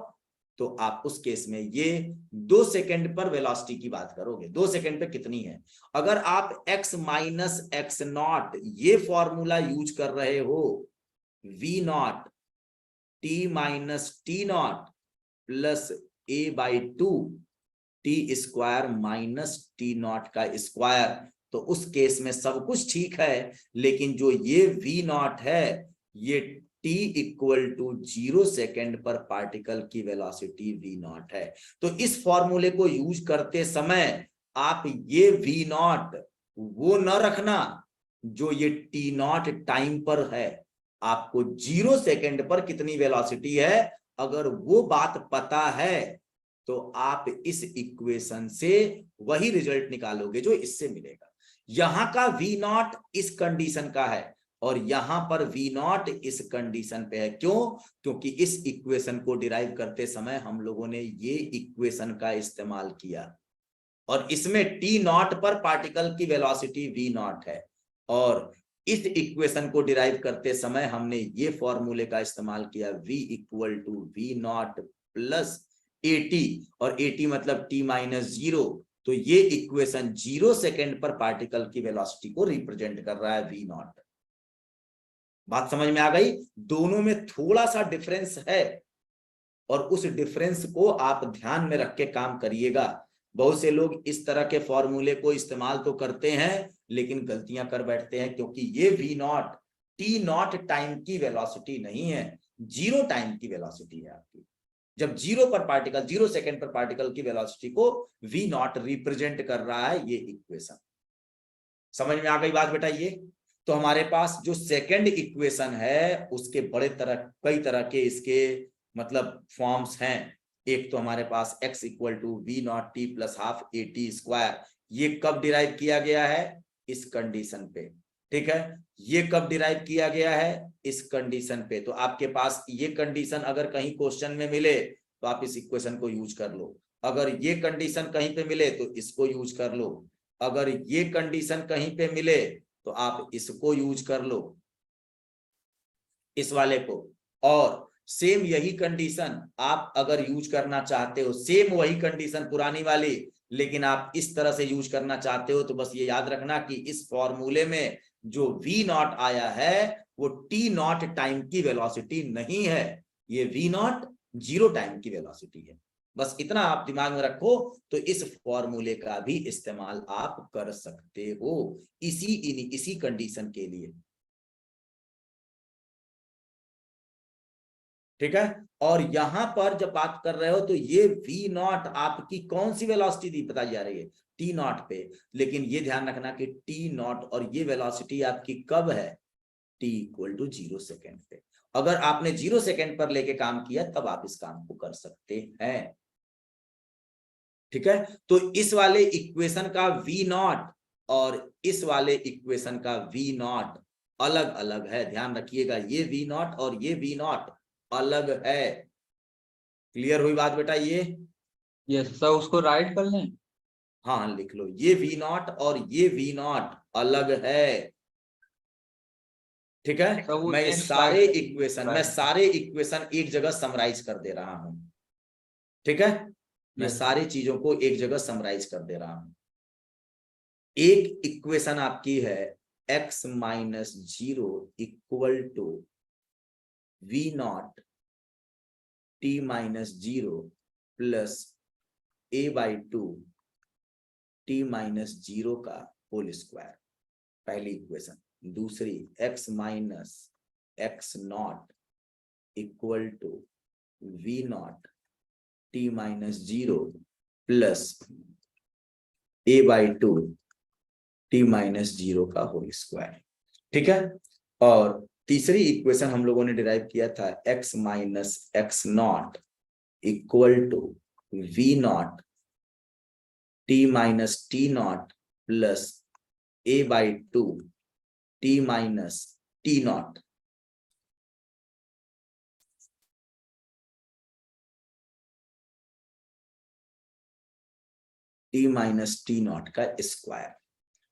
तो आप उस केस में ये 2 सेकंड पर वेलोसिटी की बात करोगे, 2 सेकंड पे कितनी है। अगर आप x माइनस एक्स नॉट ये फॉर्मूला यूज कर रहे हो, v naught t minus T naught plus a by 2 T square minus T naught का स्क्वायर, तो उस केस में सब कुछ ठीक है, लेकिन जो ये v नॉट है ये t इक्वल टू 0 सेकेंड पर पार्टिकल की वेलोसिटी v नॉट है। तो इस फॉर्मूले को यूज करते समय आप ये v नॉट वो न रखना जो ये t नॉट टाइम पर है, आपको 0 सेकेंड पर कितनी वेलोसिटी है अगर वो बात पता है तो आप इस इक्वेशन से वही रिजल्ट निकालोगे जो इससे मिलेगा। यहां का v नॉट इस कंडीशन का है और यहां पर v नॉट इस कंडीशन पे है। क्यों? क्योंकि इस इक्वेशन को डिराइव करते समय हम लोगों ने ये इक्वेशन का इस्तेमाल किया और इसमें t नॉट पर पार्टिकल की वेलोसिटी v नॉट है और इस इक्वेशन को डिराइव करते समय हमने ये फॉर्मूले का इस्तेमाल किया v equal to v naught plus at और at मतलब t माइनस 0। तो ये इक्वेशन 0 सेकेंड पर पार्टिकल की वेलोसिटी को रिप्रेजेंट कर रहा है v नॉट। बात समझ में आ गई? दोनों में थोड़ा सा डिफरेंस है और उस डिफरेंस को आप ध्यान में रख के काम करिएगा। बहुत से लोग इस तरह के फॉर्मूले को इस्तेमाल तो करते हैं लेकिन गलतियां कर बैठते हैं, क्योंकि ये v naught t naught time की वेलोसिटी नहीं है, 0 टाइम की वेलोसिटी है आपकी। जब 0 पर पार्टिकल 0 सेकेंड पर पार्टिकल की वेलोसिटी को वी नॉट रिप्रेजेंट कर रहा है ये इक्वेशन। समझ में आ गई बात बेटा? ये तो हमारे पास जो सेकेंड इक्वेशन है उसके कई तरह के इसके मतलब फॉर्म्स हैं। एक तो हमारे पास x equal to v naught t plus half a t square, ये कब डिराइव किया गया है? इस कंडीशन पे, ठीक है। ये कब डिराइव किया गया है? इस कंडीशन पे। तो आपके पास ये कंडीशन अगर कहीं क्वेश्चन में मिले तो आप इस इक्वेशन को यूज कर लो, अगर ये कंडीशन कहीं पे मिले तो इसको यूज कर लो, अगर ये कंडीशन कहीं पे मिले तो आप इसको यूज कर लो, इस वाले को। और सेम यही कंडीशन आप अगर यूज करना चाहते हो, सेम वही कंडीशन पुरानी वाली, लेकिन आप इस तरह से यूज करना चाहते हो, तो बस ये याद रखना कि इस फॉर्मूले में जो v नॉट आया है वो t नॉट टाइम की वेलोसिटी नहीं है, ये v नॉट 0 टाइम की वेलोसिटी है। बस इतना आप दिमाग में रखो तो इस फॉर्मूले का भी इस्तेमाल आप कर सकते हो इसी कंडीशन के लिए, ठीक है। और यहां पर जब बात कर रहे हो तो ये v नॉट आपकी कौन सी वेलोसिटी दी बताई जा रही है? t नॉट पे। लेकिन ये ध्यान रखना कि t नॉट और ये वेलोसिटी आपकी कब है? t इक्वल टू 0 सेकेंड पे। अगर आपने 0 सेकेंड पर लेके काम किया तब आप इस काम को कर सकते हैं, ठीक है। तो इस वाले इक्वेशन का v नॉट और इस वाले इक्वेशन का v नॉट अलग अलग है, ध्यान रखिएगा। ये v नॉट और ये v नॉट अलग है। क्लियर हुई बात बेटा? ये
यस सर, उसको राइट कर लें?
हाँ लिख लो, ये v नॉट और ये v नॉट अलग है, ठीक है।
सर वो
मैं ये
नेक्स्ट
सारे
स्लाइड
इक्वेशन एक जगह समराइज कर दे रहा हूं, ठीक है। मैं
यस
सारी चीजों को एक जगह समराइज कर दे रहा हूं। एक इक्वेशन आपकी है x minus 0 equal to v naught t minus 0 plus a by 2 t minus 0 का होल स्क्वायर, पहली इक्वेशन। दूसरी x minus x naught equal to v naught t minus 0 plus a by 2 t minus 0 का whole square, ठीक है। और तीसरी equation हम लोगों ने डिराइव किया था x minus x naught equal to v naught t minus T naught plus a/2 t minus t naught का स्क्वायर।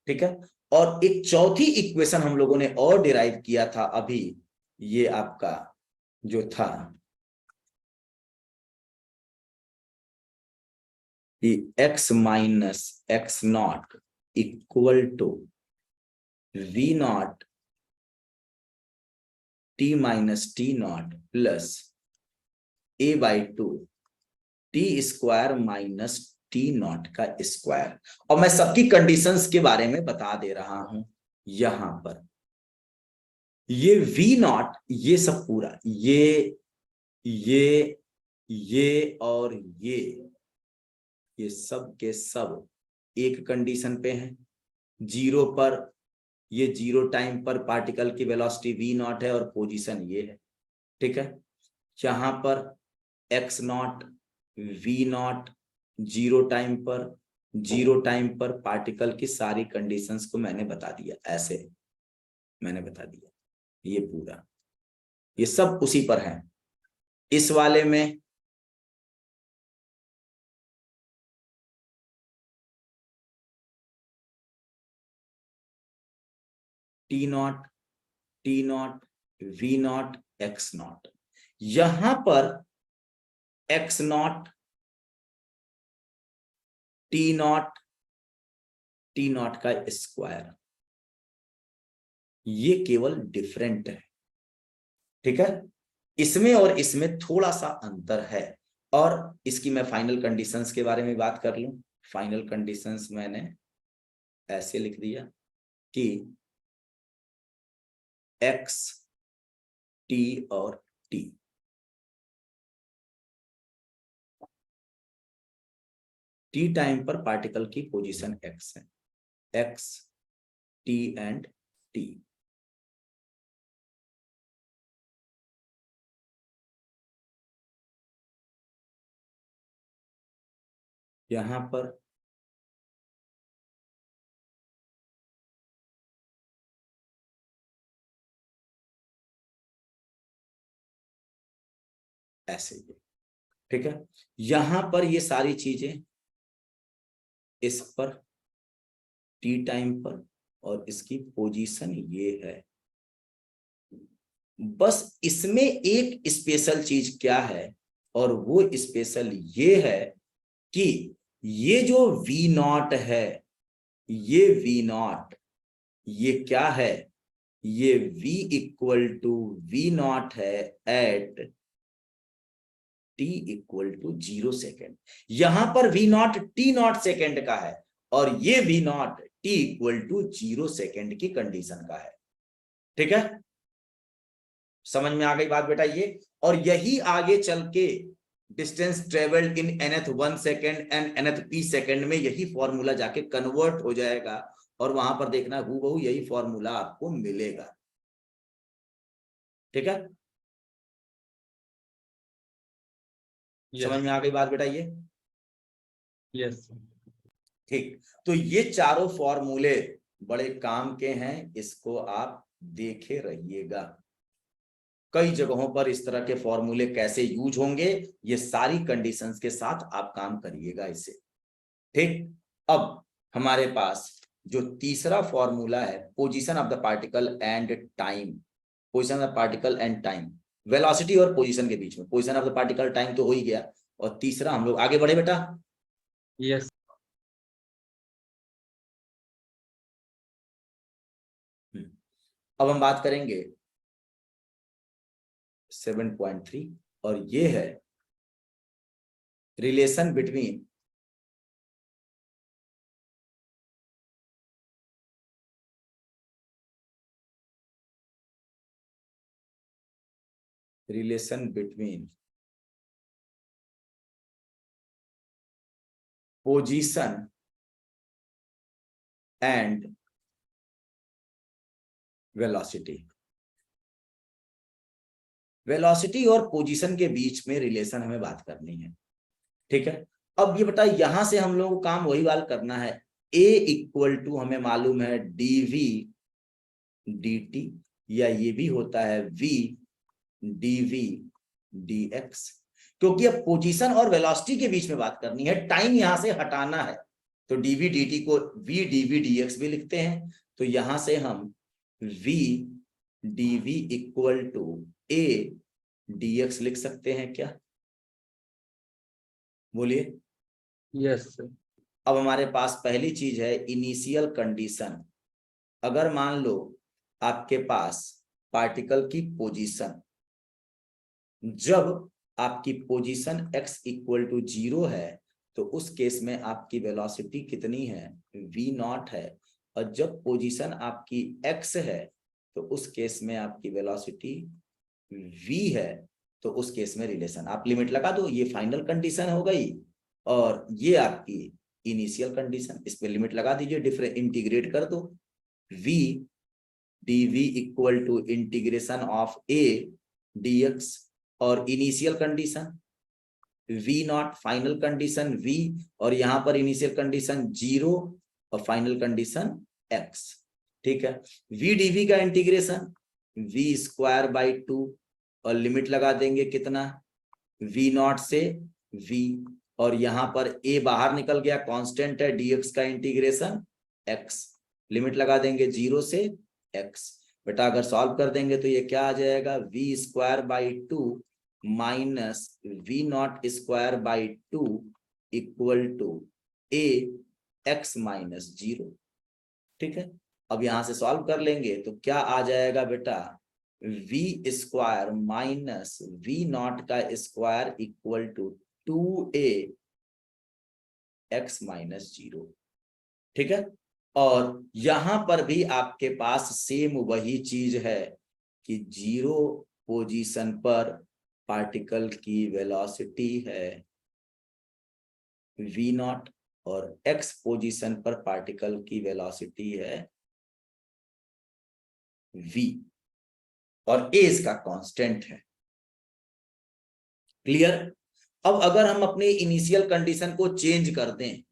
ठीक है, और एक चौथी इक्वेशन हम लोगों ने और डिराइव किया था अभी, ये आपका जो था कि x minus x naught equal to v not t minus T naught plus a/2 t square minus T naught का स्क्वायर। और मैं सबकी कंडीशंस के बारे में बता दे रहा हूं यहां पर। ये v नॉट, ये सब पूरा, ये और ये सब के सब एक कंडीशन पे हैं। जीरो पर, ये जीरो टाइम पर पार्टिकल की वेलोसिटी v नॉट है और पोजीशन ये है। ठीक है, यहां पर x not v not zero time पर पार्टिकल की सारी कंडीशंस को मैंने बता दिया, ऐसे मैंने बता दिया। ये पूरा, ये सब उसी पर है। इस वाले में T not v nought x not, यहां पर x नॉट टी नॉट का स्क्वायर, ये केवल डिफरेंट है। ठीक है, इसमें और इसमें थोड़ा सा अंतर है। और इसकी मैं फाइनल कंडीशंस के बारे में बात कर लूं। फाइनल कंडीशंस मैंने ऐसे लिख दिया कि x t और t, t टाइम पर पार्टिकल की पोजीशन x है, x t एंड t। यहां पर ऐसे ही। ठीक है, यहां पर ये सारी चीजें इस पर टी टाइम पर, और इसकी पोजीशन ये है। बस इसमें एक स्पेशल चीज क्या है, और वो स्पेशल ये है कि ये जो v नॉट है, ये v नॉट, ये क्या है, ये v equal to v not है at t equal to 0 second. यहां पर v not t nought second का है, और ये v not t equal to 0 second की कंडीशन का है। ठीक है, समझ में आ गई बात बेटा ये। और यही आगे चल के distance travelled in nth 1 second and nth p second में यही फॉर्मूला जाके कन्वर्ट हो जाएगा, और वहां पर देखना हूबहू यही फॉर्मूला आपको मिलेगा। ठीक है, समझ में आ गई बात बेटा ये।
Yes.
ठीक, तो ये चारों फॉर्मूले बड़े काम के हैं, इसको आप देखे रहिएगा। कई जगहों पर इस तरह के फॉर्मूले कैसे यूज होंगे, ये सारी कंडीशंस के साथ आप काम करिएगा इसे। ठीक, अब हमारे पास जो तीसरा फॉर्मूला है, position of the particle and time. Position of the particle and time, velocity और पोजीशन के बीच में। Position of the particle, time तो हो ही गया, और तीसरा हम लोग आगे बढ़े बेटा।
Yes.
अब हम बात करेंगे 7.3, और ये है relation between position and velocity. Velocity और पोजीशन के बीच में रिलेशन हमें बात करनी है। ठीक है, अब ये बता, यहां से हम लोगों को काम वही वाल करना है ए इक्वल टू हमें मालूम है डीवी dt, या ये भी होता है v dv dx, क्योंकि अब पोजीशन और वेलोसिटी के बीच में बात करनी है, टाइम यहां से हटाना है, तो dv dt को v dv dx भी लिखते हैं। तो यहां से हम v dv equal to a dx लिख सकते हैं क्या? बोलिए।
Yes, sir.
अब हमारे पास पहली चीज है इनिशियल कंडीशन। अगर मान लो आपके पास पार्टिकल की पोजीशन, जब आपकी पोजीशन x इक्वल टू 0 है तो उस केस में आपकी वेलोसिटी कितनी है? v नॉट है। और जब पोजीशन आपकी x है तो उस केस में आपकी वेलोसिटी v है। तो उस केस में रिलेशन आप लिमिट लगा दो, ये फाइनल कंडीशन हो गई और ये आपकी इनिशियल कंडीशन, इस पे लिमिट लगा दीजिए, डिफरेंट इंटीग्रेट कर दो। v dv equal to integration of a dx और initial condition v naught, final condition v, और यहां पर इनिशियल कंडीशन 0 और फाइनल कंडीशन x। ठीक है, v dv का इंटीग्रेशन v स्क्वायर बाई 2 और लिमिट लगा देंगे कितना? v नॉट से v, और यहां पर a बाहर निकल गया, कांस्टेंट है, dx का इंटीग्रेशन x, लिमिट लगा देंगे 0 से x। बेटा अगर सॉल्व कर देंगे तो ये क्या आ जाएगा? v square by 2 minus v naught square by 2 equal to a x minus 0। ठीक है, अब यहां से सॉल्व कर लेंगे तो क्या आ जाएगा बेटा? v square minus v not का square equal to 2a x minus 0। ठीक है, और यहां पर भी आपके पास सेम वही चीज है कि 0 पोजीशन पर पार्टिकल की वेलोसिटी है v नॉट और x पोजीशन पर पार्टिकल की वेलोसिटी है v, और a इसका कांस्टेंट है। क्लियर? अब अगर हम अपने इनिशियल कंडीशन को चेंज कर दें,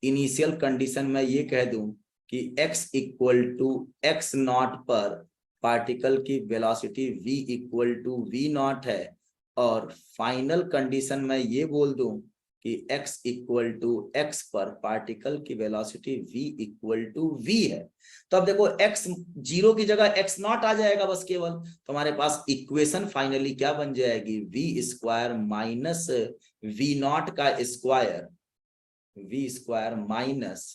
इनिशियल कंडीशन में ये कह दूं कि x equal to x not पर पार्टिकल की velocity v equal to v not है, और फाइनल कंडीशन में ये बोल दूं कि x इक्वल टू x पर पार्टिकल की velocity v equal to v है। तो अब देखो x 0 की जगह x नॉट आ जाएगा बस केवल, तो हमारे पास इक्वेशन फाइनली क्या बन जाएगी? v square minus v not का square, v square minus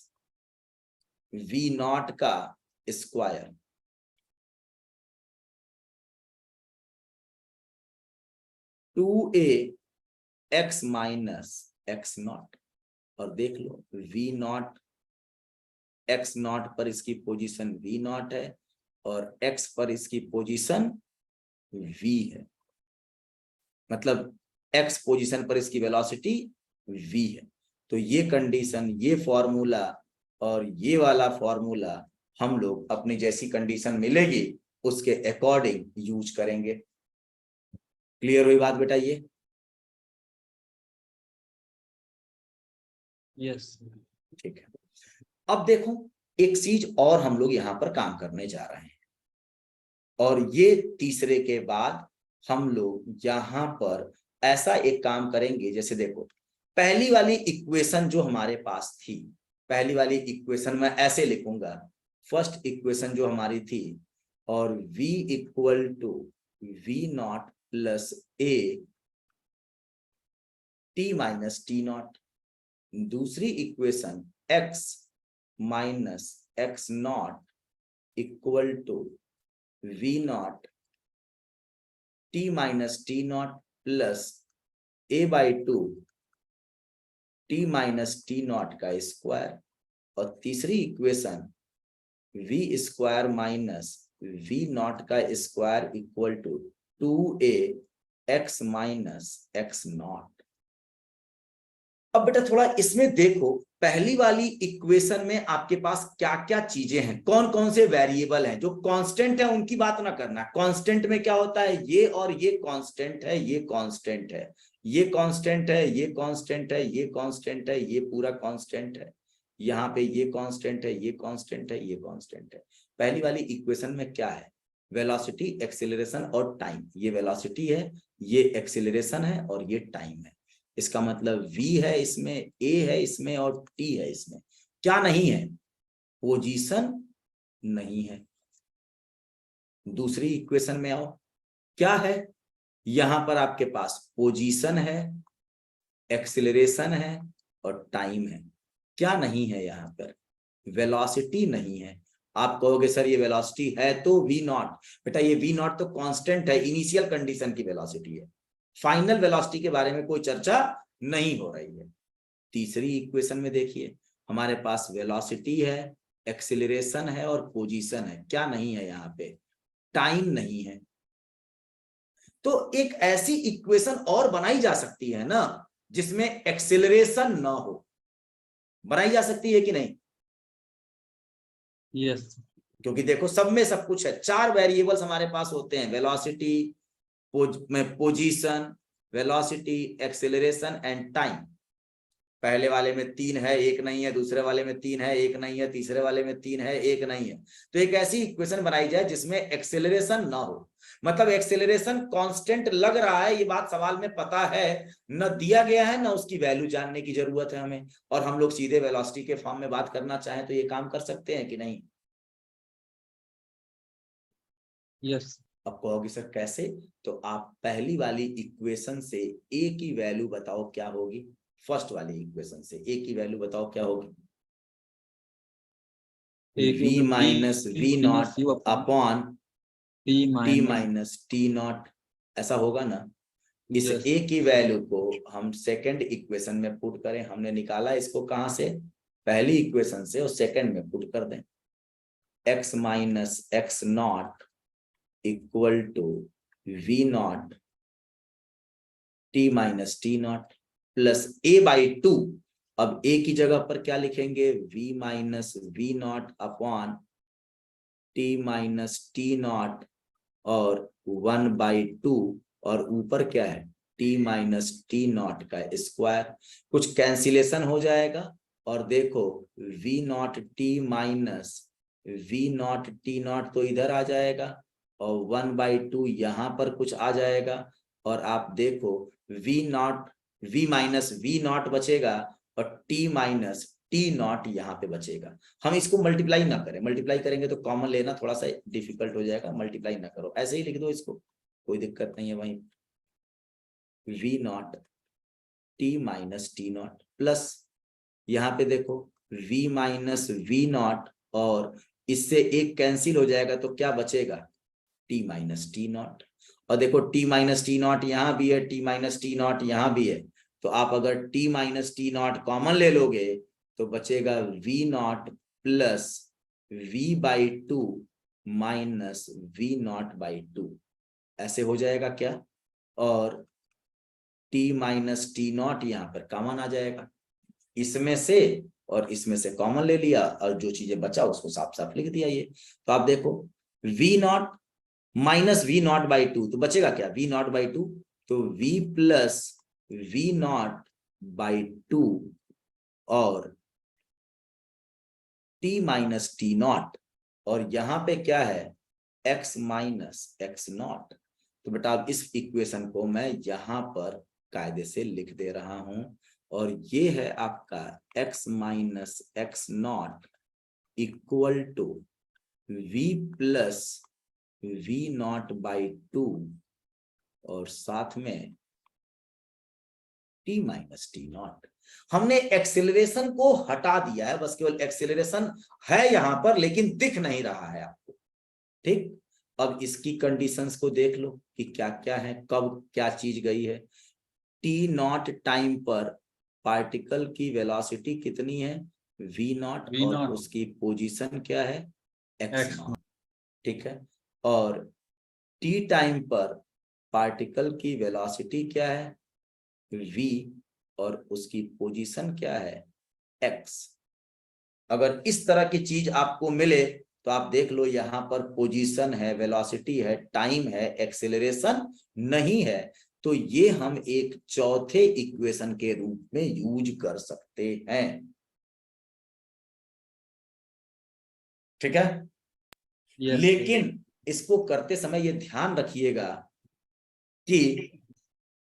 v not का square, two a x minus x nought. और देख लो v नॉट, x नॉट पर इसकी पोजीशन v नॉट है और x पर इसकी पोजीशन v है, मतलब x पोजीशन पर इसकी वेलोसिटी v है। तो ये कंडीशन, ये फॉर्मूला और ये वाला फॉर्मूला हम लोग अपनी जैसी कंडीशन मिलेगी उसके अकॉर्डिंग यूज करेंगे। क्लियर हुई बात बेटा? ये
Yes.
ठीक है। अब देखो एक चीज और हम लोग यहां पर काम करने जा रहे हैं, और ये तीसरे के बाद हम लोग यहां पर ऐसा एक काम करेंगे, जैसे देखो पहली वाली इक्वेशन जो हमारे पास थी, पहली वाली इक्वेशन में ऐसे लिखूंगा, फर्स्ट इक्वेशन जो हमारी थी, और v equal to v naught plus a t minus T naught, दूसरी equation x minus x naught equal to v not t minus T naught plus a by 2 t minus T naught का square, और तीसरी equation v square minus v not का square equal to 2a x minus x naught. अब बेटा थोड़ा इसमें देखो, पहली वाली इक्वेशन में आपके पास क्या क्या चीजें हैं, कौन कौन से वेरिएबल हैं। जो कांस्टेंट है उनकी बात ना करना, कांस्टेंट में क्या होता है, ये और ये कांस्टेंट है, ये कांस्टेंट है, ये कांस्टेंट है, ये कांस्टेंट है, ये कांस्टेंट है, ये पूरा कांस्टेंट है। यहाँ पे ये कांस्टेंट है, ये कांस्टेंट है, ये कांस्टेंट है। पहली वाली इक्वेशन में क्या है, वेलोसिटी, एक्सेलरेशन और टाइम। ये वेलोसिटी है, ये एक्सेलरेशन है और ये टाइम है। इसका मतलब v है इसमें, a है इसमें और t है इसमें। क्या नहीं है, पोजीशन नहीं है। दूसरी इक्वेशन में आओ, क्या है, यहां पर आपके पास पोजीशन है, एक्सेलरेशन है और टाइम है। क्या नहीं है यहाँ पर, वेलोसिटी नहीं है। आप कहोगे सर ये वेलोसिटी है तो v नॉट, बेटा ये v नॉट तो कांस्टेंट है, इनिशियल कंडीशन की वेलोसिटी है, फाइनल वेलोसिटी के बारे में कोई चर्चा नहीं हो रही है। तीसरी इक्वेशन में देखिए, हमारे पास वेलोसिटी है, एक्सेलरेशन है और पोजीशन है। क्या नहीं है यहाँ पे, टाइम नहीं है। तो एक ऐसी इक्वेशन और बनाई जा सकती है ना जिसमें एक्सेलरेशन ना हो, बनाई जा सकती है कि नहीं?
यस
क्योंकि देखो सब में सब कुछ है, 4 वेरिएबल्स हमारे पास होते हैं, velocity, position, velocity, acceleration and time. पहले वाले में 3 है, 1 नहीं है, दूसरे वाले में 3 है, 1 नहीं है, तीसरे वाले में 3 है, 1 नहीं है। तो एक ऐसी इक्वेशन बनाई जाए जिसमें एक्सेलरेशन ना हो, मतलब एक्सेलरेशन कांस्टेंट लग रहा है, ये बात सवाल में पता है, न दिया गया है, न उसकी वैल्यू जानने की जरूरत है हमें, और हम लोग सीधे वेलोसिटी के फॉर्म में बात करना चाहें तो ये काम कर सकते हैं कि नहीं?
यस
अब कहोगे सर कैसे, तो आप पहली वाली इक्वेशन से a की वैल्यू बताओ क्या होगी, फर्स्ट वाली इक्वेशन से a की वैल्यू बताओ क्या होगी, v minus v naught upon t minus t not, ऐसा होगा ना। इस
Yes.
a की वैल्यू को हम सेकंड इक्वेशन में पुट करें, हमने निकाला इसको कहां से, पहली इक्वेशन से, और सेकंड में पुट कर दें, x minus x naught equal to v not t minus T naught plus a/2। अब a की जगह पर क्या लिखेंगे, v minus v naught upon t minus T naught और 1/2, और ऊपर क्या है, t माइनस टी नॉट का स्क्वायर। कुछ कैंसिलेशन हो जाएगा और देखो v not t minus v naught t naught तो इधर आ जाएगा और 1/2 यहाँ पर कुछ आ जाएगा, और आप देखो v माइनस v नॉट बचेगा और t माइनस टी नॉट यहाँ पे बचेगा। हम इसको मल्टीप्लाई ना करें, मल्टीप्लाई करेंगे तो कॉमन लेना थोड़ा सा डिफिकल्ट हो जाएगा, मल्टीप्लाई ना करो, ऐसे ही लिख दो इसको, कोई दिक्कत नहीं है। वहीं v not t minus T naught plus यहाँ पे देखो v माइनस v नॉट, और इससे एक कैंसिल हो जाएगा तो क्या बचेगा, t माइनस टी नॉट। और देखो t माइनस टी नॉट यहाँ भी है, t माइनस टी नॉट यहाँ भी है, तो आप अगर t minus T not common ले लोगे तो बचेगा v naught plus v/2 minus v0/2, ऐसे हो जाएगा क्या, और t माइनस टी नॉट यहाँ पर कॉमन आ जाएगा, इसमें से और इसमें से कॉमन ले लिया, और जो चीजें बचा उसको साफ साफ लिख दिया। ये तो आप देखो v नॉट माइनस v0/2 तो बचेगा क्या, v0/2, तो v प्लस v0/2 और t माइनस टी नॉट, और यहाँ पे क्या है, x माइनस एक्स नॉट। तो बेटा अब इस इक्वेशन को मैं यहाँ पर कायदे से लिख दे रहा हूं, और ये है आपका x minus x naught equal to v plus v0/2 और साथ में t माइनस टी नॉट। हमने एक्सेलरेशन को हटा दिया है, बस केवल एक्सेलरेशन है यहां पर लेकिन दिख नहीं रहा है आपको, ठीक। अब इसकी कंडीशंस को देख लो कि क्या क्या है, कब क्या चीज गई है। टी नॉट टाइम पर पार्टिकल की वेलोसिटी कितनी है, v नॉट, और
V0
उसकी पोजीशन क्या है, x
X
नॉट, ठीक है। और t टाइम पर पार्टिकल की वेलोसिटी क्या है, v, और उसकी पोजीशन क्या है, x। अगर इस तरह की चीज आपको मिले तो आप देख लो यहाँ पर पोजीशन है, वेलोसिटी है, टाइम है, एक्सेलरेशन नहीं है, तो ये हम एक चौथे इक्वेशन के रूप में यूज कर सकते हैं। ठीक है।
Yes,
लेकिन इसको करते समय ये ध्यान रखिएगा कि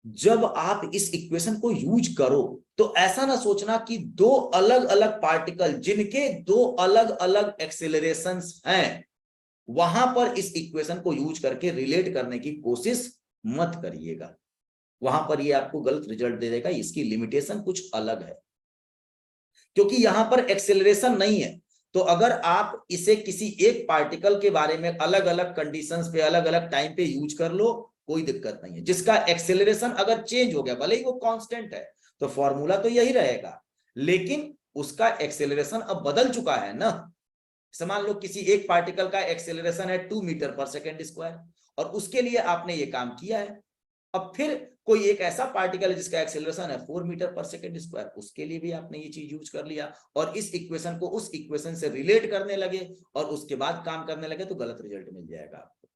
जब आप इस इक्वेशन को यूज करो तो ऐसा ना सोचना कि दो अलग अलग पार्टिकल जिनके दो अलग अलग एक्सेलरेशंस हैं वहां पर इस इक्वेशन को यूज करके रिलेट करने की कोशिश मत करिएगा, वहां पर ये आपको गलत रिजल्ट दे देगा। इसकी लिमिटेशन कुछ अलग है क्योंकि यहां पर एक्सेलरेशन नहीं है। तो अगर आप इसे किसी एक पार्टिकल के बारे में अलग अलग कंडीशंस पे अलग अलग टाइम पे यूज कर लो, कोई दिक्कत नहीं है। जिसका एक्सेलरेशन अगर चेंज हो गया, भले ही वो कांस्टेंट है, तो फॉर्मूला तो यही रहेगा, लेकिन उसका एक्सेलरेशन अब बदल चुका है ना। मान लो किसी एक पार्टिकल का एक्सेलरेशन है 2 मीटर पर सेकेंड स्क्वायर और उसके लिए आपने ये काम किया है। अब फिर कोई एक ऐसा पार्टिकल है जिसका एक्सेलरेशन है 4 मीटर पर सेकेंड स्क्वायर, उसके लिए भी आपने ये चीज यूज कर लिया और इस इक्वेशन को उस इक्वेशन से रिलेट करने लगे और उसके बाद काम करने लगे, तो गलत रिजल्ट मिल जाएगा आपको,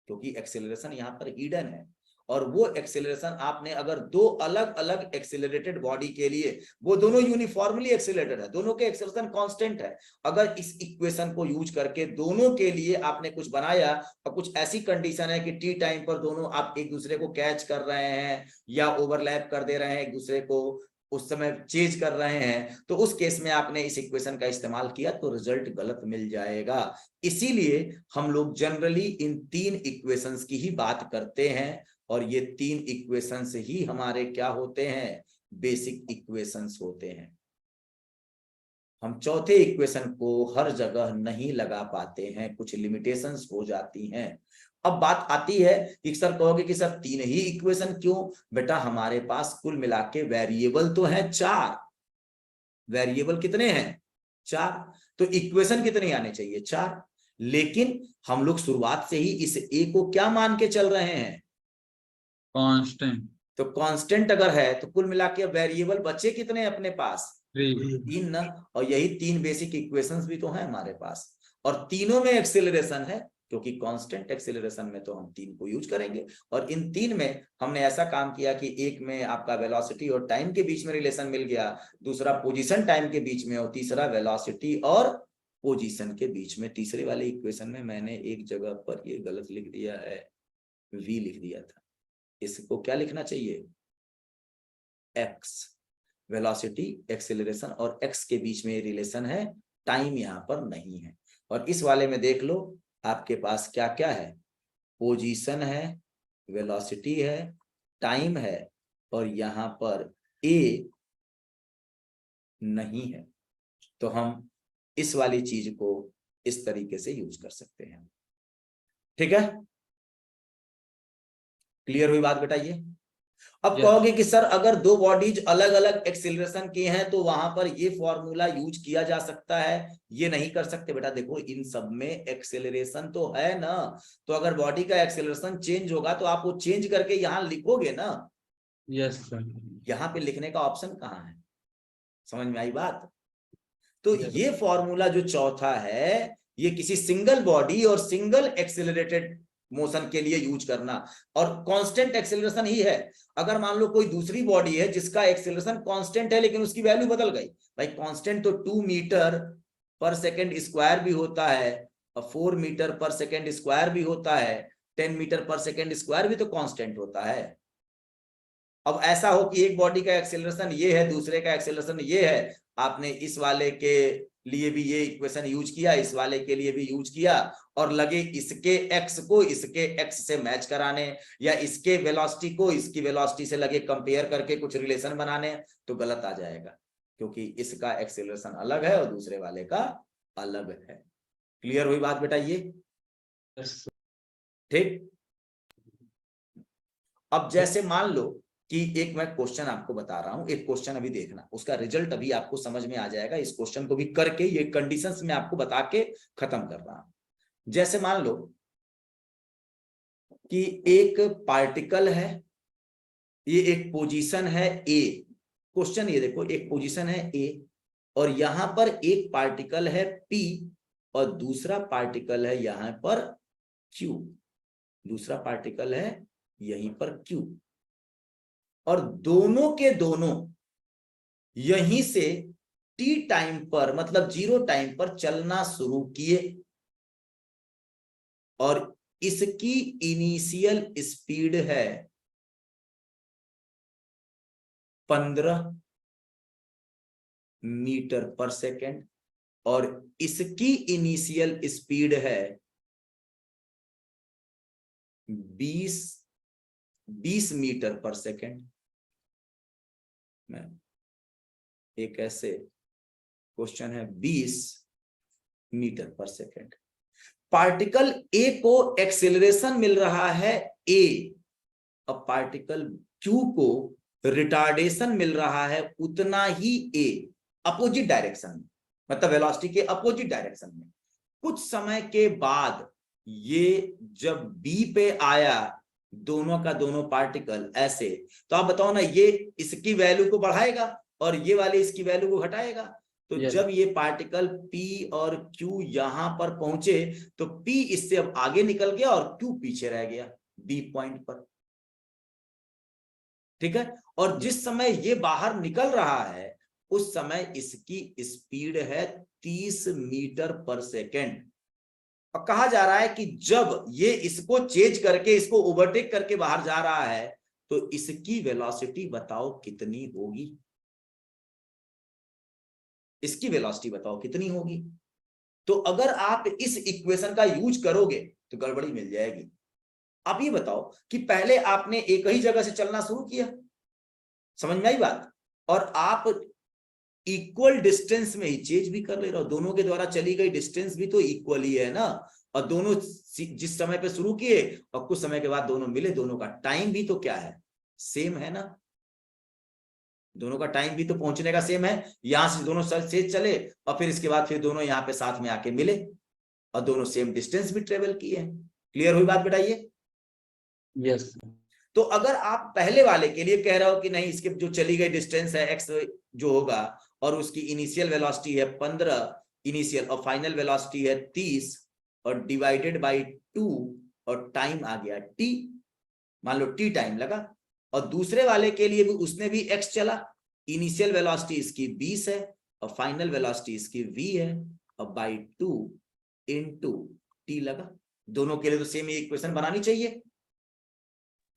क्योंकि एक्सेलरेशन यहाँ पर हिडन है। और वो एक्सेलरेशन आपने अगर दो अलग अलग एक्सेलरेटेड बॉडी के लिए, वो दोनों यूनिफॉर्मली एक्सेलरेटेड है, दोनों के एक्सेलरेशन कांस्टेंट है, अगर इस इक्वेशन को यूज करके दोनों के लिए आपने कुछ बनाया और कुछ ऐसी कंडीशन है कि टी टाइम पर दोनों आप एक दूसरे को कैच कर रहे हैं या ओवरलैप कर दे रहे हैं एक दूसरे को, उस समय चेंज कर रहे हैं, तो उस केस में आपने इस इक्वेशन का इस्तेमाल किया तो रिजल्ट गलत मिल जाएगा। इसीलिए हम लोग जनरली इन तीन इक्वेशंस की ही बात करते हैं और ये तीन इक्वेशंस ही हमारे क्या होते हैं, बेसिक इक्वेशंस होते हैं। हम चौथे इक्वेशन को हर जगह नहीं लगा पाते हैं, कुछ लिमिटेशंस हो जाती हैं। अब बात आती है कि सर कहोगे कि सर तीन ही इक्वेशन क्यों? बेटा हमारे पास कुल मिला के वेरिएबल तो है 4। वेरिएबल कितने हैं? 4। तो इक्वेशन कितने आने चाहिए? 4। लेकिन हम लोग शुरुआत से ही इस ए को क्या मान के चल रहे हैं?
कांस्टेंट।
तो कांस्टेंट अगर है तो कुल मिला के वेरिएबल बचे कितने हैं अपने पास?
3।
3 ना। और यही तीन बेसिक इक्वेशंस भी तो हैं हमारे पास, और तीनों में एक्सेलरेशन है, क्योंकि कांस्टेंट एक्सेलरेशन में तो हम तीन को यूज करेंगे। और इन तीन में हमने ऐसा काम किया कि एक में आपका वेलोसिटी और टाइम के बीच में रिलेशन मिल गया, दूसरा पोजीशन टाइम के बीच में, और तीसरा वेलोसिटी और पोजीशन के बीच में। तीसरे वाले इक्वेशन में मैंने एक जगह पर ये गलत लिख दिया है, v लिख दिया था, इसको क्या लिखना चाहिए? x। वेलोसिटी, एक्सेलरेशन और x के बीच में रिलेशन है, टाइम यहां पर नहीं है। और इस वाले में देख लो आपके पास क्या क्या है, पोजीशन है, वेलोसिटी है, टाइम है, और यहां पर a नहीं है। तो हम इस वाली चीज को इस तरीके से यूज कर सकते हैं। ठीक है, क्लियर हुई बात बेटा? ये अब कहोगे कि सर अगर दो बॉडीज अलग अलग एक्सेलरेशन की हैं तो वहां पर ये फॉर्मूला यूज किया जा सकता है, ये नहीं कर सकते? बेटा देखो इन सब में एक्सेलरेशन तो है ना, तो अगर बॉडी का एक्सेलरेशन चेंज होगा तो आप वो चेंज करके यहां लिखोगे ना।
Yes sir.
यहां पे लिखने का ऑप्शन कहाँ है? समझ में आई बात? तो
Yes.
ये फॉर्मूला जो चौथा है, ये किसी सिंगल बॉडी और सिंगल एक्सेलरेटेड मोशन के लिए यूज करना, और कांस्टेंट एक्सेलरेशन ही है। अगर मान लो कोई दूसरी बॉडी है जिसका एक्सेलरेशन कांस्टेंट है लेकिन उसकी वैल्यू बदल गई, भाई कांस्टेंट तो 2 मीटर पर सेकेंड स्क्वायर भी होता है और 4 मीटर पर सेकेंड स्क्वायर भी होता है, 10 मीटर पर सेकेंड स्क्वायर भी तो कांस्टेंट होता है। अब ऐसा हो कि एक बॉडी का एक्सेलरेशन ये है, दूसरे का एक्सेलरेशन ये है, आपने इस वाले के लिए भी ये इक्वेशन यूज किया, इस वाले के लिए भी यूज किया, और लगे इसके x को इसके x से मैच कराने या इसके वेलोसिटी को इसकी वेलोसिटी से लगे कंपेयर करके कुछ रिलेशन बनाने, तो गलत आ जाएगा, क्योंकि इसका एक्सेलरेशन अलग है और दूसरे वाले का अलग है। क्लियर हुई बात बेटा? ये
Yes.
ठीक। अब जैसे मान लो कि एक मैं क्वेश्चन आपको बता रहा हूं, एक क्वेश्चन अभी देखना, उसका रिजल्ट अभी आपको समझ में आ जाएगा। इस क्वेश्चन को भी करके ये कंडीशंस में आपको बता के खत्म कर रहा हूं। जैसे मान लो कि एक पार्टिकल है, ये एक पोजीशन है ए। क्वेश्चन ये देखो, एक पोजीशन है ए और यहां पर एक पार्टिकल है पी और दूसरा पार्टिकल है यहां पर क्यू, दूसरा पार्टिकल है यहीं पर क्यू, और दोनों के दोनों यहीं से टी टाइम पर मतलब 0 टाइम पर चलना शुरू किए और इसकी इनिशियल स्पीड है 15 मीटर पर सेकेंड और इसकी इनिशियल स्पीड है 20 मीटर पर सेकेंड। एक ऐसे क्वेश्चन है 20 metre per second. Particle A को एक्सेलरेशन मिल रहा है ए, अब पार्टिकल क्यू को रिटार्डेशन मिल रहा है उतना ही ए, अपोजिट डायरेक्शन में, मतलब वेलोसिटी के अपोजिट डायरेक्शन में। कुछ समय के बाद ये जब बी पे आया, दोनों का दोनों पार्टिकल ऐसे, तो आप बताओ ना, ये इसकी वैल्यू को बढ़ाएगा और ये वाले इसकी वैल्यू को घटाएगा। तो जब ये पार्टिकल P और Q यहां पर पहुंचे तो P इससे अब आगे निकल गया और Q पीछे रह गया B पॉइंट पर, ठीक है। और जिस समय ये बाहर निकल रहा है उस समय इसकी स्पीड है 30 मीटर पर सेकेंड। अब कहा जा रहा है कि जब ये इसको चेंज करके, इसको ओवरटेक करके बाहर जा रहा है तो इसकी वेलोसिटी बताओ कितनी होगी, इसकी वेलोसिटी बताओ कितनी होगी। तो अगर आप इस इक्वेशन का यूज करोगे तो गड़बड़ी मिल जाएगी। आप ये बताओ कि पहले आपने एक ही जगह से चलना शुरू किया, समझ में आई बात, और आप इक्वल डिस्टेंस में ही चेंज भी कर ले रहे हो, दोनों के द्वारा चली गई डिस्टेंस भी तो इक्वल ही है ना, और दोनों जिस समय पे शुरू किए और कुछ समय के बाद दोनों मिले, दोनों का टाइम भी तो क्या है, सेम है ना, दोनों का टाइम भी तो पहुंचने का सेम है। यहां से दोनों से चले और फिर इसके बाद फिर दोनों यहाँ पे साथ में आके मिले और दोनों सेम डिस्टेंस भी ट्रेवल किए हैं। क्लियर हुई बात बेटा ये?
यस।
तो अगर आप पहले वाले के लिए कह रहे हो कि नहीं, इसके जो चली गई डिस्टेंस है x जो होगा और उसकी इनिशियल वेलोसिटी है 15 इनिशियल और फाइनल वेलोसिटी है 30 और डिवाइडेड बाय 2 और टाइम आ गया t, मान लो t टाइम लगा, और दूसरे वाले के लिए भी उसने भी x चला, इनिशियल वेलोसिटी इसकी 20 है और फाइनल वेलोसिटी इसकी v है और बाय 2 इनटू t लगा। दोनों के लिए तो सेम इक्वेशन बनानी चाहिए।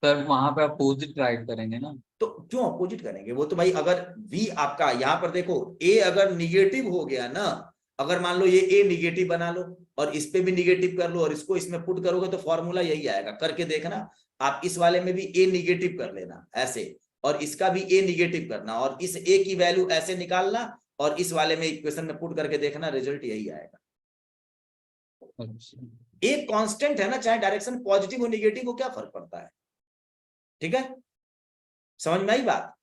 सर वहां पे अपोजिट राइट करेंगे ना?
तो क्यों अपोजिट करेंगे? वो तो भाई अगर v आपका यहाँ पर देखो a अगर निगेटिव हो गया ना, अगर मान लो ये a निगेटिव बना लो और इस पे भी निगेटिव कर लो और इसको इसमें पुट करोगे तो फॉर्मूला यही आएगा, करके देखना आप। इस वाले में भी a निगेटिव कर लेना ऐसे और इसका भी a निगेटिव करना और इस a की वैल्यू ऐसे निकालना और इस वाले में इक्वेशन में पुट करके देखना, रिजल्ट यही आएगा। एक कांस्टेंट है ना, चाहे डायरेक्शन पॉजिटिव हो निगेटिव हो, क्या फर्क पड़ता है, ठीक है, समझ में आई बात?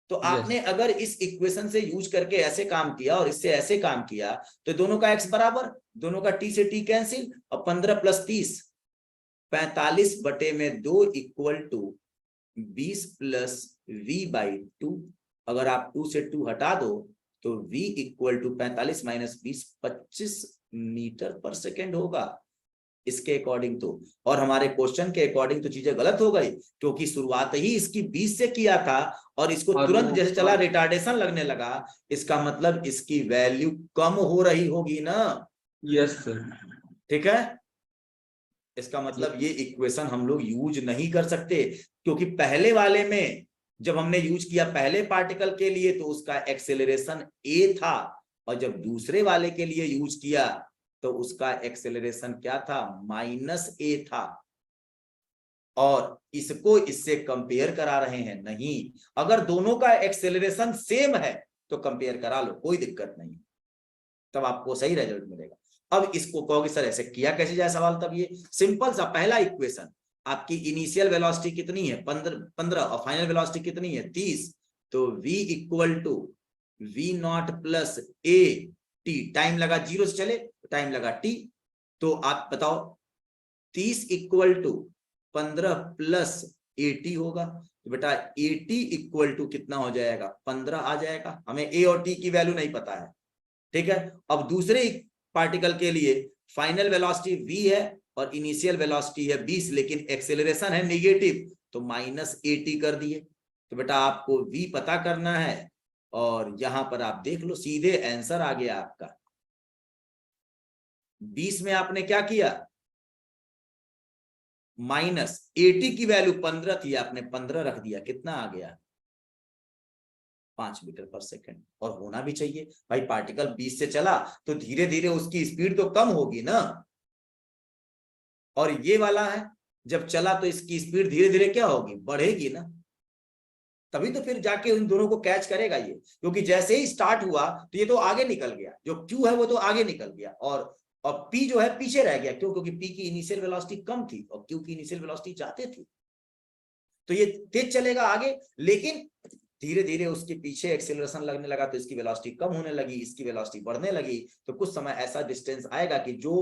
तो आपने अगर इस इक्वेशन से यूज करके ऐसे काम किया और इससे ऐसे काम किया तो दोनों का x बराबर, दोनों का t से t कैंसिल और 15 plus 30 45/2 equal to 20 plus v by 2। अगर आप 2 से 2 हटा दो तो v equal to 45 minus 20 25 metre per second होगा इसके अकॉर्डिंग तो। और हमारे क्वेश्चन के अकॉर्डिंग तो चीजें गलत हो गई क्योंकि शुरुआत ही इसकी 20 से किया था और इसको तुरंत जैसे चला रिटार्डेशन लगने लगा, इसका मतलब इसकी वैल्यू कम हो रही होगी ना।
Yes sir.
ठीक है, इसका मतलब ये इक्वेशन हम लोग यूज नहीं कर सकते क्योंकि पहले वाले में जब हमने यूज किया पहले पार्टिकल के लिए तो उसका एक्सेलरेशन a था और जब दूसरे वाले के लिए यूज किया तो उसका एक्सेलरेशन क्या था, -a था। और इसको इससे कंपेयर करा रहे हैं, नहीं, अगर दोनों का एक्सेलरेशन सेम है तो कंपेयर करा लो, कोई दिक्कत नहीं, तब आपको सही रिजल्ट मिलेगा। अब इसको कहोगे सर ऐसे किया कैसे जाए सवाल, तब ये सिंपल सा पहला इक्वेशन, आपकी इनिशियल वेलोसिटी कितनी है 15 और फाइनल वेलोसिटी कितनी है 30, तो v equal to v0 plus a t, time लगा 0 से चले टाइम लगा t, तो आप बताओ 30 इक्वल टू 15 प्लस 80 होगा, तो बेटा 80 इक्वल टू कितना हो जाएगा 15 आ जाएगा। हमें a और t की वैल्यू नहीं पता है, ठीक है। अब दूसरे पार्टिकल के लिए फाइनल वेलोसिटी v है और इनिशियल वेलोसिटी है 20 लेकिन एक्सेलरेशन है नेगेटिव तो -80 कर दिए। तो बेटा आपको v पता करना है और यहां पर आप देख लो सीधे आंसर आ गया आपका। 20 में आपने क्या किया, -80 की वैल्यू 15 थी, आपने 15 रख दिया, कितना आ गया 5 मीटर पर सेकंड। और होना भी चाहिए भाई, पार्टिकल 20 से चला तो धीरे धीरे उसकी स्पीड तो कम होगी ना, और ये वाला है जब चला तो इसकी स्पीड धीरे धीरे क्या होगी, बढ़ेगी ना, तभी तो फिर जाके उन दोनों को कैच करेगा ये। क्योंकि जैसे ही स्टार्ट हुआ तो ये तो आगे निकल गया, जो Q है वो तो आगे निकल गया, और P जो है पीछे रह गया। क्यों? क्योंकि P की इनिशियल वेलोसिटी कम थी और Q की इनिशियल वेलोसिटी ज्यादा थी, तो ये तेज चलेगा आगे, लेकिन धीरे धीरे उसके पीछे एक्सेलरेशन लगने लगा तो इसकी वेलोसिटी कम होने लगी, इसकी वेलोसिटी बढ़ने लगी। तो कुछ समय ऐसा डिस्टेंस आएगा कि जो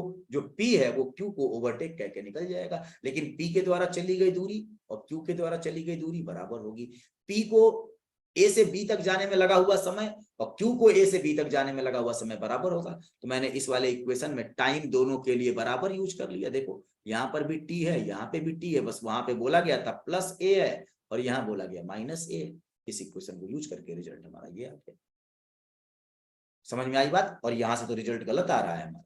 P है वो Q को ओवरटेक करके निकल जाएगा। लेकिन P के द्वारा चली गई दूरी और Q के द्वारा चली गई दूरी बराबर होगी। P को A से B तक जाने में लगा हुआ समय और Q को A से B तक जाने में लगा हुआ समय बराबर होगा। तो मैंने इस वाले इक्वेशन में टाइम दोनों के लिए बराबर यूज कर लिया। देखो यहाँ पर भी T है, यहाँ पे भी T है, बस वहां पे बोला गया था +A है और यहाँ बोला गया -A। इस इक्वेशन को यूज करके रिजल्ट हमारा ये आ गया। समझ में आई बात? और यहां से तो रिजल्ट गलत आ रहा है हमारा।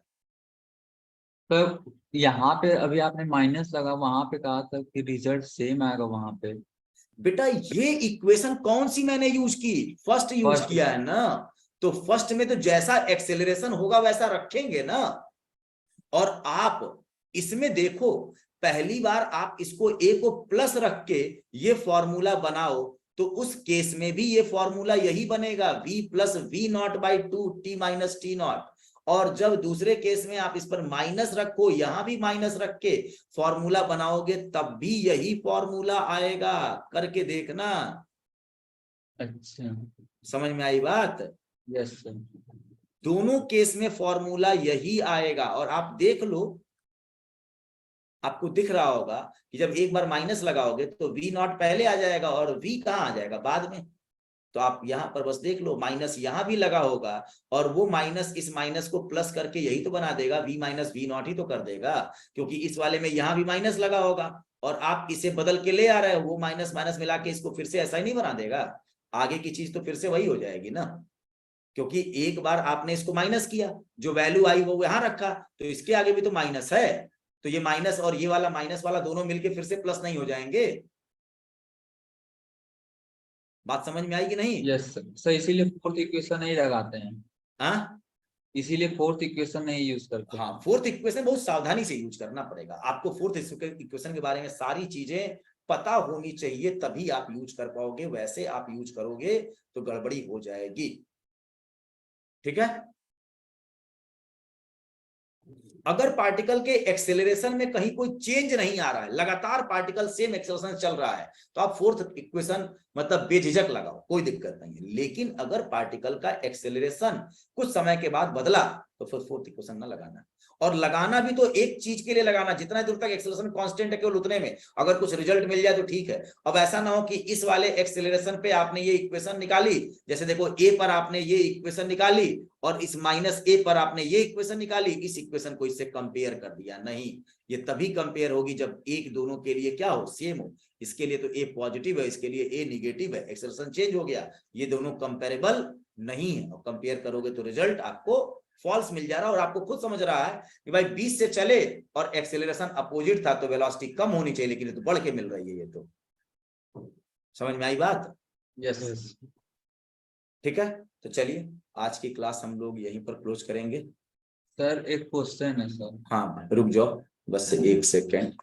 तो यहाँ पे अभी आपने माइनस लगा, वहां पे कहा था कि रिजल्ट सेम आएगा वहां पे।
बेटा ये इक्वेशन कौन सी मैंने यूज की, फर्स्ट यूज
First।
किया है ना, तो फर्स्ट में तो जैसा एक्सेलरेशन होगा वैसा रखेंगे ना। और आप इसमें देखो, पहली बार आप इसको A को प्लस रख के ये फॉर्मूला बनाओ तो उस केस में भी ये फॉर्मूला यही बनेगा, V + V0/2 T - T0। और जब दूसरे केस में आप इस पर माइनस रखो, यहां भी माइनस रख के फॉर्मूला बनाओगे तब भी यही फॉर्मूला आएगा, करके देखना।
अच्छा।
समझ में आई बात?
Yes sir.
दोनों केस में फॉर्मूला यही आएगा। और आप देख लो, आपको दिख रहा होगा कि जब एक बार माइनस लगाओगे तो V0 पहले आ जाएगा और V कहाँ आ जाएगा, बाद में। तो आप यहां पर बस देख लो, माइनस यहां भी लगा होगा और वो माइनस इस माइनस को प्लस करके यही तो बना देगा, V - V0 ही तो कर देगा। क्योंकि इस वाले में यहां भी माइनस लगा होगा और आप इसे बदल के ले आ रहे हो, वो माइनस माइनस मिला के इसको फिर से ऐसा ही नहीं बना देगा, आगे की चीज तो फिर से वही हो जाएगी ना। क्योंकि एक बार आपने इसको माइनस किया, जो वैल्यू आई वो यहां रखा, तो इसके आगे भी तो माइनस है, तो ये माइनस और ये वाला माइनस वाला दोनों मिलके फिर से प्लस नहीं हो जाएंगे। बात समझ में आई कि नहीं?
यस सर, इसीलिए फोर्थ इक्वेशन नहीं लगाते हैं,
हाँ
इसीलिए फोर्थ इक्वेशन नहीं यूज करते
हाँ,
हैं।
फोर्थ इक्वेशन बहुत सावधानी से यूज करना पड़ेगा आपको। फोर्थ इक्वेशन के बारे में सारी चीजें पता होनी चाहिए, तभी आप यूज कर पाओगे। वैसे आप यूज करोगे तो गड़बड़ी हो जाएगी। ठीक है? अगर पार्टिकल के एक्सेलरेशन में कहीं कोई चेंज नहीं आ रहा है, लगातार पार्टिकल सेम एक्सेलरेशन चल रहा है, तो आप फोर्थ इक्वेशन मतलब बेझिझक लगाओ, कोई दिक्कत नहीं है। लेकिन अगर पार्टिकल का एक्सेलरेशन कुछ समय के बाद बदला तो फिर फोर्थ इक्वेशन ना लगाना। और लगाना भी तो एक चीज के लिए लगाना, जितना दूर तक एक्सेलरेशन कांस्टेंट है केवल उतने में, अगर कुछ रिजल्ट मिल जाए तो ठीक है। अब ऐसा ना हो कि इस वाले एक्सेलरेशन पे आपने ये इक्वेशन निकाली, जैसे देखो A पर आपने ये इक्वेशन निकाली और इस -A पर आपने ये इक्वेशन निकाली, इस इक्वेशन को इससे कंपेयर कर दिया। नहीं, ये तभी कंपेयर होगी जब एक दोनों के लिए क्या हो, सेम हो। इसके लिए तो A पॉजिटिव है, इसके लिए A निगेटिव है, एक्सेलरेशन चेंज हो गया, ये दोनों कंपेरेबल नहीं है। और कंपेयर करोगे तो रिजल्ट आपको फॉल्स मिल जा रहा है। और आपको खुद समझ रहा है कि भाई 20 से चले और एक्सेलरेशन अपोजिट था तो वेलोसिटी कम होनी चाहिए, लेकिन ये तो बढ़ के मिल रही है। ये तो समझ में आई बात?
यस।
ठीक है, तो चलिए आज की क्लास हम लोग यहीं पर क्लोज करेंगे।
सर एक क्वेश्चन है सर।
हाँ रुक जाओ बस 1 सेकेंड।